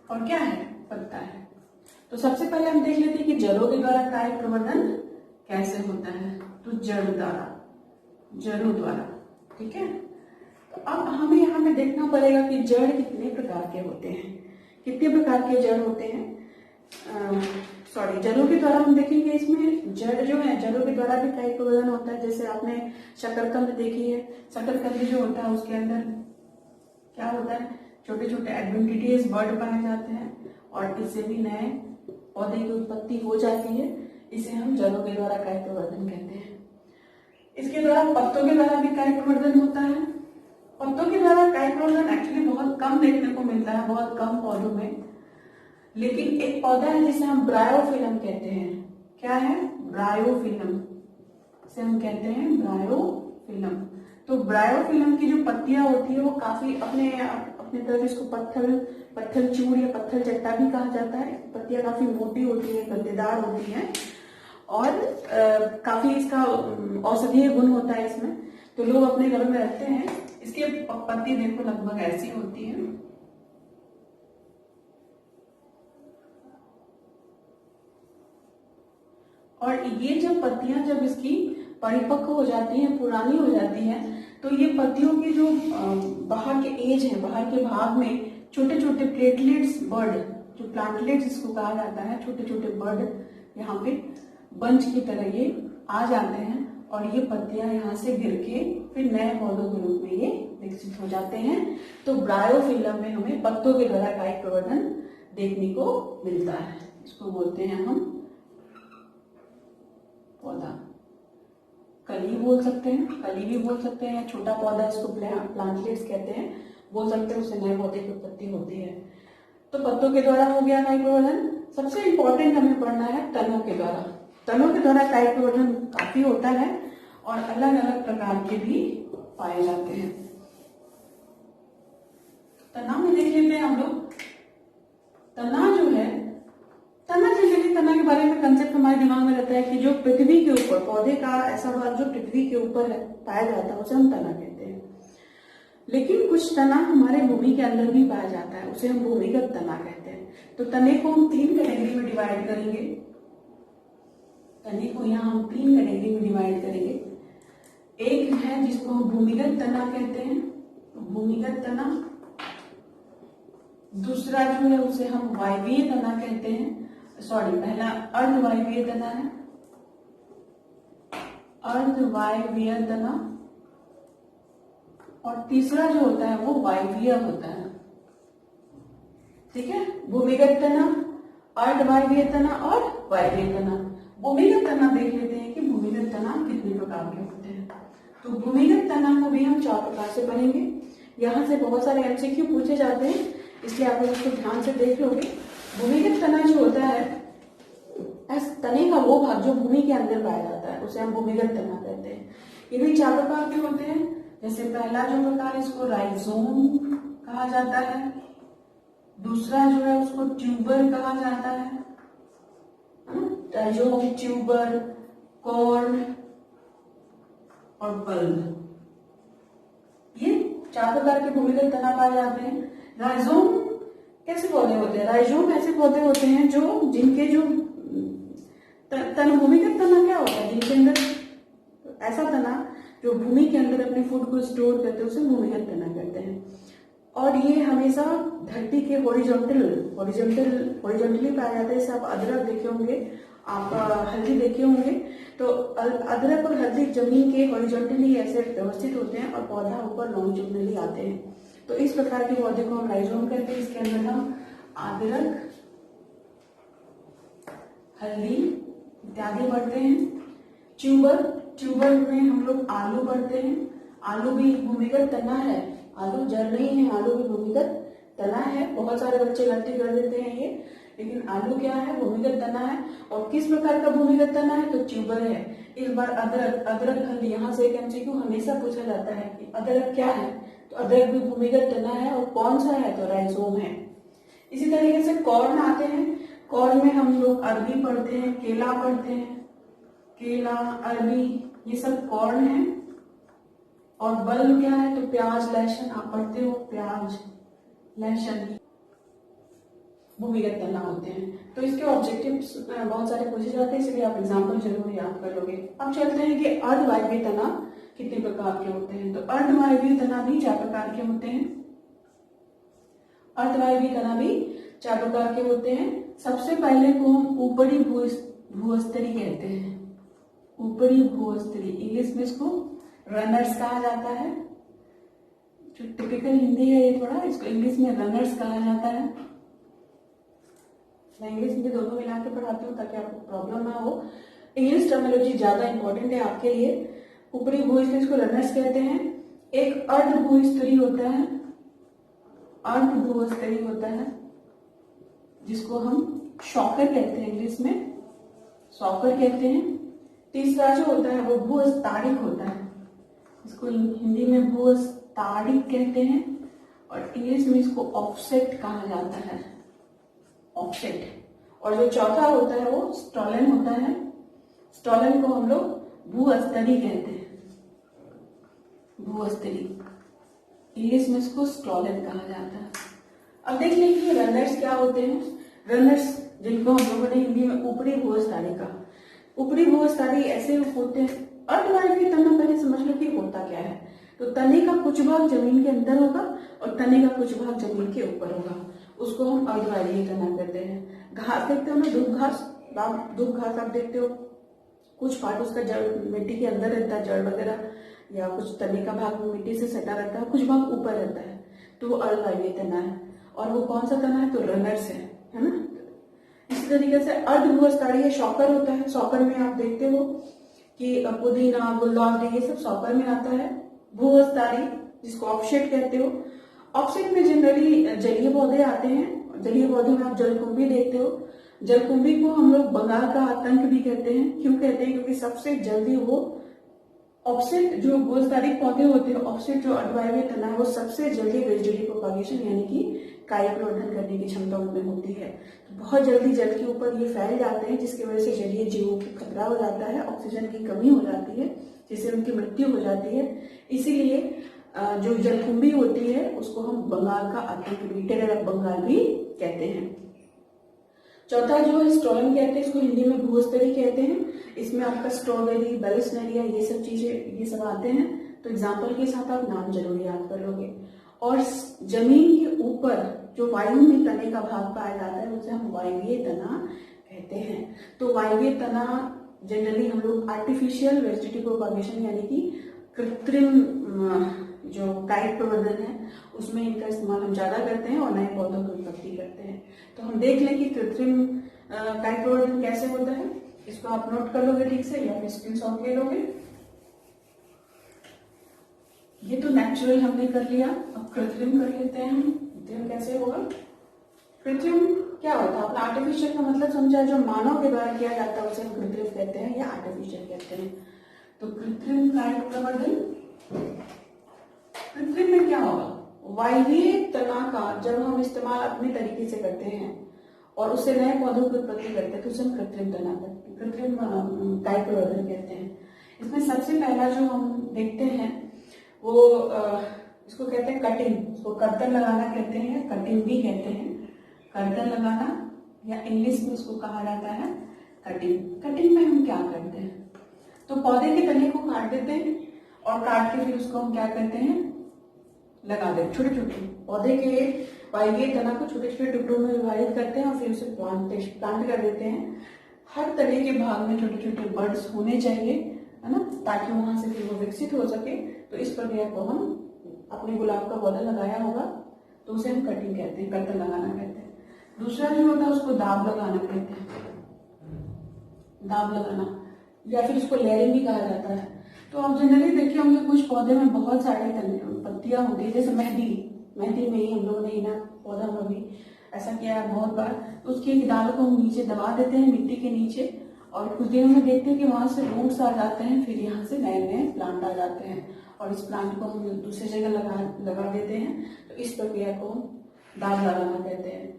और क्या है? पत्ता है। तो सबसे पहले हम देख लेते हैं कि जड़ों के द्वारा कायिक प्रवर्धन कैसे होता है। तो जड़ द्वारा, जड़ों द्वारा, ठीक है। तो अब हमें यहाँ पे देखना पड़ेगा कि जड़ कितने प्रकार के होते हैं, कितने प्रकार के जड़ होते हैं। सॉरी, जलों के द्वारा हम देखेंगे इसमें जड़ जो है, जलों के द्वारा भी कायिक प्रवर्धन होता है। जैसे आपने शकरकंद देखी है, शकरकंद जो होता है उसके अंदर क्या होता है, छोटे छोटे एडवेंटिटियस बर्ड पाए जाते हैं और इससे भी नए पौधे की उत्पत्ति हो जाती है। इसे हम जलों के द्वारा कायिक प्रवर्धन कहते हैं। इसके द्वारा पत्तों के द्वारा भी कायिक प्रवर्धन होता है। पत्तों के द्वारा कायिक प्रवर्धन एक्चुअली बहुत कम देखने को मिलता है, बहुत कम पौधों में। लेकिन एक पौधा है जिसे हम ब्रायोफिलम कहते हैं। क्या है? ब्रायोफिलम, इसे हम कहते हैं ब्रायोफिलम। तो ब्रायोफिलम की जो पत्तियां होती है वो काफी अपने तरफ इसको पत्थर चूड़ या पत्थर चट्टा भी कहा जाता है। पत्तियां काफी मोटी होती है, गद्देदार होती है और काफी इसका औषधीय गुण होता है इसमें। तो लोग अपने घरों में रखते हैं। इसकी पत्ती देखो लगभग ऐसी होती है। और ये जब पत्तियां जब इसकी परिपक्व हो जाती हैं, पुरानी हो जाती हैं, तो ये पत्तियों की जो बाहर के एज है, बाहर के भाग में छोटे छोटे प्लेटलेट्स बर्ड, जो प्लांटलेट्स इसको कहा जाता है, छोटे छोटे बर्ड यहाँ पे बंच की तरह ये आ जाते हैं और ये पत्तियां यहाँ से गिर के फिर नए पौधों के रूप में ये विकसित हो जाते हैं। तो ब्रायोफिलम में हमें पत्तों के द्वारा कायिक प्रवर्धन देखने को मिलता है। इसको बोलते हैं हम पौधा, कली बोल सकते हैं, कली भी बोल सकते हैं, छोटा पौधा इसको प्लांटलेट्स कहते हैं, बोल सकते हैं। उससे नए पौधे की उत्पत्ति होती है। तो पत्तों के द्वारा हो गया कायिक प्रवर्धन। सबसे इंपॉर्टेंट हमें पढ़ना है तनों के द्वारा। तनों के द्वारा कायिक प्रवर्धन काफी होता है और अलग अलग प्रकार के भी पाए जाते हैं। तना में देख लेते हैं हम लोग। तना जो है, तना जनरली, तना के बारे में कंसेप्ट हमारे दिमाग में रहता है कि जो पृथ्वी के ऊपर, पौधे का ऐसा भाग जो पृथ्वी के ऊपर है पाया जाता है उसे हम तना कहते हैं। लेकिन कुछ तना हमारे भूमि के अंदर भी पाया जाता है, उसे हम भूमिगत तना कहते हैं। तो तने को हम 3 कैटेगरी में डिवाइड करेंगे। तने को यहाँ हम 3 कैटेगरी में डिवाइड करेंगे। एक है जिसको हम भूमिगत तना कहते हैं, भूमिगत तना। दूसरा जो है उसे हम वायवीय तना कहते हैं। सॉरी, पहला अर्धवायवीय तना है, अर्धवायवीय तना। और तीसरा जो होता है वो वायवीय होता है। ठीक है, भूमिगत तना, अर्धवायवीय तना और वायवीय तना। भूमिगत तना देख लेते हैं कि भूमिगत तना कितने प्रकार के होते हैं। तो भूमिगत तना को भी हम 4 प्रकार से पढ़ेंगे। यहाँ से बहुत सारे एमसीक्यू पूछे जाते हैं, इसलिए आप लोग इसको ध्यान से देख लोगे। भूमिगत तना जो होता है, तने का वो भाग जो भूमि के अंदर पाया जाता है उसे हम भूमिगत तना कहते हैं। ये भी 4 प्रकार के होते हैं। जैसे पहला जो प्रकार, इसको राइजोम कहा जाता है। दूसरा जो है उसको ट्यूबर कहा जाता है, राइजोम, ट्यूबर, कॉर्न और बल्ब। ये 4 प्रकार के भूमिगत तना पाए जाते हैं। राइजोम कैसे पौधे होते हैं? राइजोम ऐसे पौधे होते हैं जो जिनके जो भूमिगत तना क्या होता है, जिनके अंदर ऐसा तना जो भूमि के अंदर अपने फूड को स्टोर करते हैं उसे भूमिगत तना कहते हैं। और ये हमेशा धरती के हॉरिजॉन्टली पाया जाता है। जैसे आप अदरक देखे होंगे, आप हल्दी देखे होंगे, तो अदरक और हल्दी जमीन के हॉरिजॉन्टली ऐसे व्यवस्थित होते हैं और पौधा ऊपर लॉन्जिट्यूडनली आते हैं। तो इस प्रकार के पौधे को हम राइजोम कहते हैं। इसके अंदर हम अदरक, हल्दी इत्यादि बढ़ते हैं। ट्यूबर में हम लोग आलू बढ़ते हैं। आलू भी भूमिगत तना है, आलू जड़ नहीं है, आलू भी भूमिगत तना है। बहुत सारे बच्चे गलती कर देते हैं ये, लेकिन आलू क्या है? भूमिगत तना है। और किस प्रकार का भूमिगत तना है? तो ट्यूबर है। इस बार अदरक हल्दी, यहाँ से एक एमसीक्यू हमेशा पूछा जाता है कि अदरक क्या है? तो अदरक भी भूमिगत तना है। और कौन सा है? तो राइजोम है। इसी तरीके से कॉर्न आते हैं। कॉर्न में हम लोग अरबी पढ़ते हैं, केला पढ़ते हैं। केला, अरबी, ये सब कॉर्न है। और बल्ब क्या है? तो प्याज, लहसुन आप पढ़ते हो, प्याज, लहसुन भूमिगत तना होते हैं। तो इसके ऑब्जेक्टिव्स बहुत सारे पूछे जाते हैं, इसलिए आप एग्जाम्पल जरूर याद कर लोगे। अब चलते हैं कि अर्धवायवीय तना कितने प्रकार के होते हैं। तो अर्धवायवीय तना भी 4 प्रकार के होते हैं। अर्धवायवीय तना भी 4 प्रकार के होते हैं। सबसे पहले को हम ऊपरी भूस्तरी कहते हैं। ऊपरी भूस्तरी, इंग्लिश में इसको रनर्स कहा जाता है। जो टिपिकल हिंदी है ये थोड़ा, इसको इंग्लिश में रनर्स कहा जाता है। मैं इंग्लिश हिंदी दोनों मिला के पढ़ाती हूँ ताकि आपको प्रॉब्लम ना हो। इंग्लिश टर्मिनोलॉजी ज्यादा इंपॉर्टेंट है आपके लिए। ऊपरी भूस्तरी को रनर्स कहते हैं। एक अर्ध भूस्तरी होता है, अर्ध भूस्तरी होता है जिसको हम शॉकर कहते हैं, इंग्लिश में शॉकर कहते हैं। तीसरा जो होता है वो भूस्तारिक होता है, इसको हिंदी में भूस्तारिक कहते हैं और इंग्लिश में इसको ऑफसेट कहा जाता है, ऑफसेट। और जो चौथा होता है वो स्टॉलन होता है। स्टॉलन को हम लोग भूस्तरी कहते हैं, भूस्तरी। इंग्लिश में इसको स्टॉलन कहा जाता है। अब देख लीजिए रनर्स क्या होते हैं। रनर्स जिनको हम लोगों ने हिंदी में ऊपरी भूस्तरी कहा। ऊपरी भूस्तरी ऐसे होते हैं, अर्धवायवीय तना पहले समझ लो कि होता क्या है। तो तने का कुछ भाग जमीन के अंदर होगा और तने का कुछ भाग जमीन के ऊपर होगा, उसको हम अर्धवायवीय तना कहते हैं। घास देखते हो ना, दूब घास, दूब घास आप देखते हो, कुछ पार्ट उसका जड़ मिट्टी के अंदर रहता है, जड़ वगैरह, या कुछ तने का भाग मिट्टी से सटा रहता है, कुछ भाग ऊपर रहता है, तो वो अर्धवायवीय तना है। और वो कौन सा तना है, तो रनर्स है ना। इसी तरीके से अर्धभूस्तरी है, शॉकर होता है। शॉकर में आप देखते हो कि पुदीना, गुलदाउदी, ये सब शॉकर में आता है। भूस्तरी जिसको ऑफसेट कहते हो। ऑफसेट में जनरली जलीय पौधे आते हैं। जलीय पौधे में आप जलकुंभी देखते हो। जलकुंभी को हम लोग बंगाल का आतंक भी कहते हैं। क्यों कहते हैं, क्योंकि सबसे जल्दी वो ऑफसेट जो भूस्तरी पौधे होते हैं, ऑफसेट जो अर्धवायवीय तना है, वो सबसे जल्दी वेजिटेटिव प्रोपागेशन यानी कि कार्य प्रवर्धन करने की क्षमता उनमें होती है। तो बहुत जल्दी जल के ऊपर ये फैल जाते हैं, जिसकी वजह से जलीय जीवों को खतरा हो जाता है, ऑक्सीजन की कमी हो जाती है, जिससे उनकी मृत्यु हो जाती है। इसीलिए जो जलकुंभी होती है उसको हम बंगाल का आतंक भी, टेरर ऑफ बंगाल भी कहते हैं। चौथा जो है स्टॉलन कहते हैं, इसको हिंदी में भूस्तरी कहते हैं। इसमें आपका स्ट्रॉबेरी, बेलिस्नेरिया, ये सब चीजें, ये सब आते हैं। तो एग्जाम्पल के साथ आप नाम जरूर याद कर लोगे। और जमीन के ऊपर जो वायु में तने का भाग पाया जाता है उसे हम वायवीय तना कहते हैं। तो वायवीय तना जनरली हम लोग आर्टिफिशियल वेजिटेटिव प्रोपागेशन यानी कि कृत्रिम जो कायिक प्रवर्धन है उसमें इनका इस्तेमाल हम ज्यादा करते हैं और नए पौधों की उत्पत्ति करते हैं। तो हम देख लें कि कृत्रिम कायिक प्रवर्धन कैसे होता है। इसको आप नोट कर लोगे ठीक से या फिर स्क्रीनशॉट ले लोगे। ये तो नेचुरल हमने कर लिया, अब कृत्रिम कर लेते हैं हम। कृत्रिम कैसे होगा, कृत्रिम क्या होता है, अपना आर्टिफिशियल का मतलब समझा, जो मानव के द्वारा किया जाता है उसे हम कृत्रिम कहते हैं या आर्टिफिशियल कहते हैं। तो कृत्रिम कायिक प्रवर्धन, कृत्रिम में क्या होगा, वायवीय तना का जब हम इस्तेमाल अपने तरीके से करते हैं और उससे नए पौधों की उत्पत्ति करते हैं तो उसे हम कृत्रिम तना, कृत्रिम कायिक प्रवर्धन कहते हैं। इसमें सबसे पहला जो हम देखते हैं वो इसको कहते हैं कटिंग, इसको कर्तन लगाना कहते हैं, कटिंग भी कहते हैं, कर्तन लगाना, या इंग्लिश में इसको कहा जाता है कटिंग। कटिंग में हम क्या करते हैं, तो पौधे के तने को काट देते हैं और काट के फिर उसको हम क्या करते हैं, लगा देते, छोटे छोटे पौधे के वायवीय तना को छोटे छोटे टुकड़ों में विभाजित करते हैं और फिर उसे प्लांट कर देते हैं। हर तने के भाग में छोटे छोटे बर्ड्स होने चाहिए, है ना, ताकि वहां से फिर वो विकसित हो सके। तो इस प्रक्रिया को हम, अपने गुलाब का पौधा लगाया होगा तो उसे हम कटिंग कहते हैं, कर्तन लगाना कहते हैं। दूसरा जो होता है उसको दाब लगाना कहते हैं, दाब लगाना, या फिर उसको लेयरिंग भी कहा जाता है। तो आप जनरली देखे होंगे कुछ पौधे में बहुत सारे पत्तियां होती है, जैसे मेहंदी में ही हम लोगों ने ना पौधा में भी ऐसा किया है बहुत बार। तो उसकी एक डाल को हम नीचे दबा देते हैं मिट्टी के नीचे और कुछ दिनों में देखते हैं कि वहां से रूट्स आ जाते हैं, फिर यहाँ से नए नए प्लांट आ जाते हैं और इस प्लांट को हम दूसरी जगह लगा देते हैं। तो इस प्रक्रिया को हम दाब लगाना कहते हैं।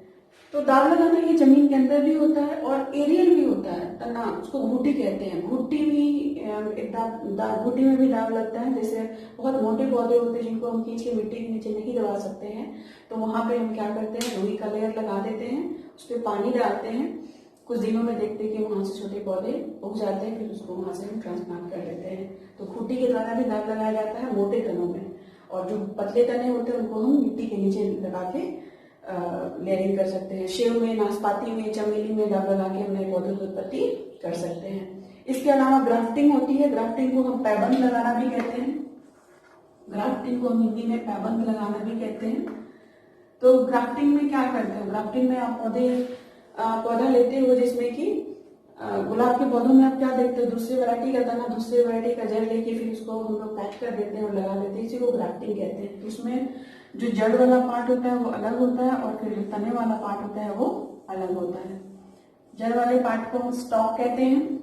तो दाब लगाना ये जमीन के अंदर भी होता है और एरियल भी होता है, तना, उसको घुट्टी कहते हैं। घुट्टी भी घुट्टी में भी दाब लगता है। जैसे बहुत मोटे पौधे होते हैं जिनको हम खींच के मिट्टी के नीचे नहीं दबा सकते हैं, तो वहां पे हम क्या करते हैं, रुई का लेयर लगा देते हैं, उस पर पानी डालते हैं, कुछ दिनों में देखते हैं कि वहां से छोटे पौधे उग जाते हैं, फिर उसको वहां से हम ट्रांसप्लांट कर देते हैं। तो खूंटी के द्वारा भी दाब लगाया जाता है मोटे तनों में, और जो पतले तने होते हैं उनको हम मिट्टी के नीचे लगा के लेयरिंग कर सकते हैं। सेव में, नाशपाती में, चमेली में दाग लगा के हम नए पौधों की उत्पत्ति कर सकते हैं। इसके अलावा ग्राफ्टिंग होती है। ग्राफ्टिंग को हम पैबंद लगाना भी कहते हैं। ग्राफ्टिंग को हम हिंदी में पैबंद लगाना भी कहते हैं। तो ग्राफ्टिंग में क्या करते हो? ग्राफ्टिंग में आप पौधा लेते हो जिसमें कि गुलाब के पौधों में आप क्या देखते हो? दूसरी वैरायटी का तना, दूसरी वैरायटी का जड़ लेके फिर उसको हम लोग पैक कर देते हैं और लगा देते हैं। इसी को ग्राफ्टिंग कहते हैं। तो उसमें जो जड़ वाला पार्ट होता है वो अलग होता है और फिर जो तने वाला पार्ट होता है वो अलग होता है। जड़ वाले पार्ट को हम स्टॉक कहते हैं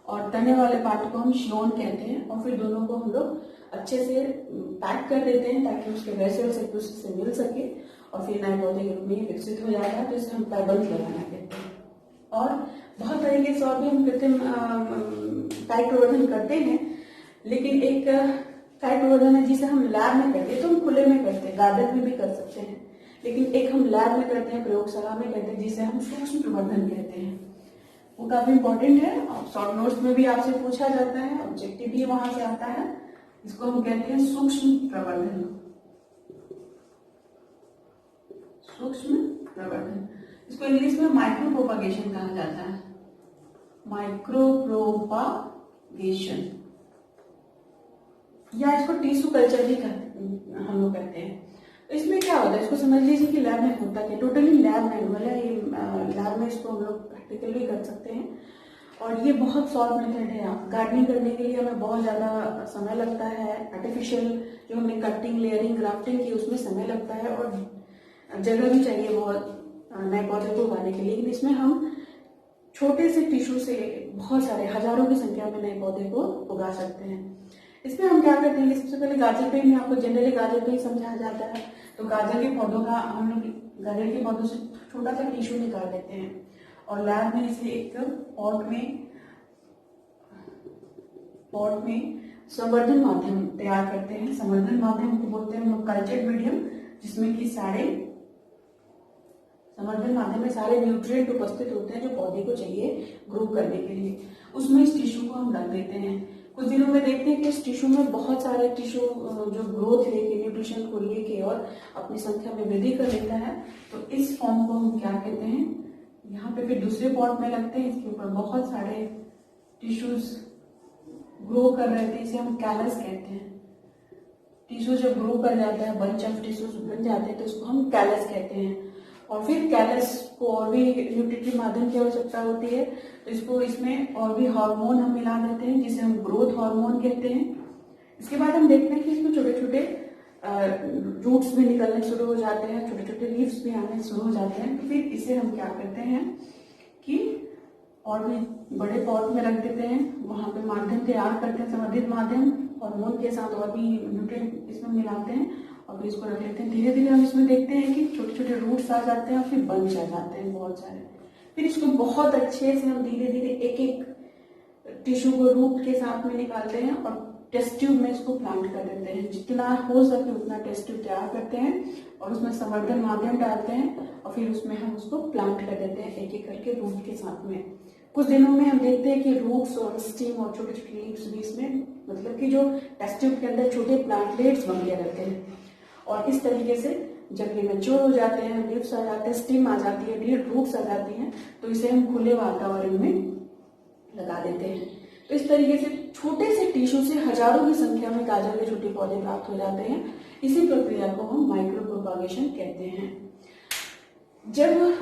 और तने वाले पार्ट को हम श्लोन कहते हैं। और फिर दोनों को हम लोग अच्छे से पैक कर देते हैं ताकि उसके वेसल्स एक दूसरे से मिल सके और फिर नए पौधे के रूप में विकसित हो जाता है। तो इसे हम पैबंद लगाना कहते हैं। और बहुत तरीके से और भी हम कृत्रिम काई प्रवर्धन करते हैं, लेकिन एक काई प्रवर्धन है जिसे हम लैब में करते हैं। तो हम खुले में करते हैं, गार्डन में भी कर सकते हैं, लेकिन एक हम लैब में करते हैं, प्रयोगशाला में करते हैं, जिसे हम सूक्ष्म प्रवर्धन कहते हैं। वो काफी इंपॉर्टेंट है और शॉर्ट नोट्स में भी आपसे पूछा जाता है, ऑब्जेक्टिव भी वहां से आता है। इसको हम कहते हैं सूक्ष्म प्रवर्धन। सूक्ष्म प्रवर्धन, इसको इंग्लिश में माइक्रो प्रोपागेशन कहा जाता है। माइक्रो प्रोपागेशन या इसको टिश्यू कल्चर भी हम लोग कहते हैं। तो इसमें क्या होता है, इसको समझ लीजिए कि लैब में होता क्या, टोटली लैब मैनुअल है। ये लैब में इसको हम लोग प्रैक्टिकल भी कर सकते हैं और ये बहुत सॉफ्ट मेथड है। गार्डनिंग करने के लिए हमें बहुत ज्यादा समय लगता है। आर्टिफिशियल जो हमने कटिंग, लेयरिंग, ग्राफ्टिंग की उसमें समय लगता है और जगह भी चाहिए बहुत नए पौधे को उगाने के लिए। लेकिन इसमें हम छोटे से टिश्यू से बहुत सारे हजारों की संख्या में नए पौधे को उगा सकते हैं। इसमें हम क्या करते हैं, सबसे पहले गाजर पे में आपको जनरली गाजर पे ही समझाया जाता है। तो गाजर के पौधों का हम लोग गाजर के पौधों से छोटा सा टिश्यू निकाल लेते हैं और लैब में इसे एक पॉट में संवर्धन माध्यम तैयार करते हैं। संवर्धन माध्यम को बोलते हैं हम लोग कल्चर्ड मीडियम, जिसमें कि संवर्धन माध्यम में सारे न्यूट्रिएंट उपस्थित होते हैं जो पौधे को चाहिए ग्रो करने के लिए। उसमें इस टिश्यू को हम रख देते हैं। कुछ दिनों में देखते हैं कि इस टिश्यू में बहुत सारे टिश्यू जो ग्रोथ लेके, न्यूट्रिशन को लेके और अपनी संख्या में वृद्धि कर लेता है। तो इस फॉर्म को हम क्या कहते हैं, यहाँ पे फिर दूसरे पॉट में लगते हैं। इसके ऊपर बहुत सारे टिश्यूज ग्रो कर रहे थे, इसे हम कैलस कहते हैं। टिश्यू जब ग्रो कर जाता है, बंच ऑफ टिश्यूज बन जाते हैं, तो इसको हम कैलस कहते हैं। और फिर कैलस को और भी न्यूट्रिटिव माध्यम की आवश्यकता होती है, तो इसमें और भी हार्मोन हम मिला देते हैं जिसे हम ग्रोथ हार्मोन कहते हैं। इसके बाद हम देखते हैं कि इसमें छोटे छोटे रूट्स भी निकलने शुरू हो जाते हैं, छोटे छोटे लीव्स भी आने शुरू हो जाते हैं। तो फिर इसे हम क्या करते हैं कि और भी बड़े पॉट में रख देते हैं, वहां पे माध्यम तैयार करते हैं, संवर्धित माध्यम हार्मोन के साथ और भी न्यूट्रिएंट इसमें मिलाते हैं और फिर इसको रख लेते हैं। धीरे धीरे हम इसमें देखते हैं कि छोटे छोटे रूट्स आ जाते हैं और फिर बंच आ जाते हैं बहुत सारे। फिर इसको बहुत अच्छे से हम धीरे धीरे एक एक टिश्यू को रूट के साथ में निकालते हैं और टेस्ट ट्यूब में इसको प्लांट कर देते हैं। जितना हो सके उतना टेस्ट ट्यूब तैयार करते हैं और उसमें संवर्धन माध्यम डालते हैं और फिर उसमें हम उसको प्लांट कर देते हैं एक एक करके रूट के साथ में। कुछ दिनों में हम देखते हैं कि रूट्स और स्टीम और छोटे छोटे लीव्स भी इसमें, मतलब कि जो टेस्ट ट्यूब के अंदर छोटे प्लांटलेट्स बन गए रहते हैं। और इस तरीके से जब ये मैच्योर हो जाते हैं, लीव्स आ जाते हैं, स्टीम आ जाती है, रूट्स आ जाती हैं, तो इसे हम खुले वातावरण में लगा देते हैं। तो इस तरीके से छोटे से टिश्यू से हजारों की संख्या में गाजर के छोटे पौधे प्राप्त हो जाते हैं। इसी प्रक्रिया को हम माइक्रो प्रोपागेशन कहते हैं। जब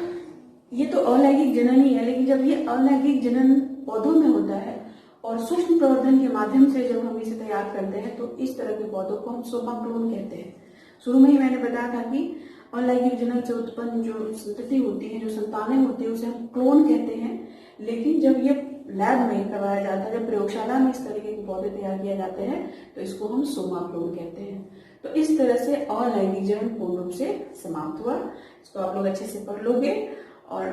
ये तो अलैंगिक जनन ही है, लेकिन जब ये अलैंगिक जनन पौधों में होता है और सूक्ष्म प्रवर्धन के माध्यम से जब हम इसे तैयार करते हैं, तो इस तरह के पौधों को हम सोमा क्लोन कहते हैं। शुरू में ही मैंने बताया था कि अलैंगिक जनन से उत्पन्न जो संतति होती है, जो संतानें होती है, उसे हम क्लोन कहते हैं। लेकिन जब ये लैब में करवाया जाता है, जब प्रयोगशाला में इस तरीके के पौधे तैयार किए जाते हैं, तो इसको हम सोमा क्लोन कहते हैं। तो इस तरह से अलैंगिक जनन पूर्ण रूप से समाप्त हुआ। इसको आप लोग अच्छे से पढ़ लोगे और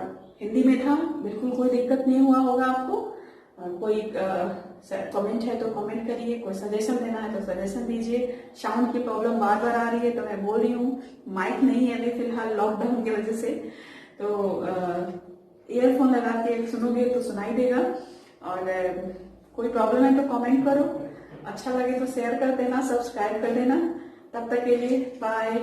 हिंदी में था, बिल्कुल कोई दिक्कत नहीं हुआ होगा आपको। कोई कमेंट है तो कमेंट करिए, कोई सजेशन देना है तो सजेशन दीजिए। साउंड की प्रॉब्लम बार बार आ रही है तो मैं बोल रही हूँ, माइक नहीं है अभी फिलहाल लॉकडाउन की वजह से, तो ईयरफोन लगा के सुनोगे तो सुनाई देगा। और कोई प्रॉब्लम है तो कमेंट करो, अच्छा लगे तो शेयर कर देना, सब्सक्राइब कर देना तब तक के लिए बाय।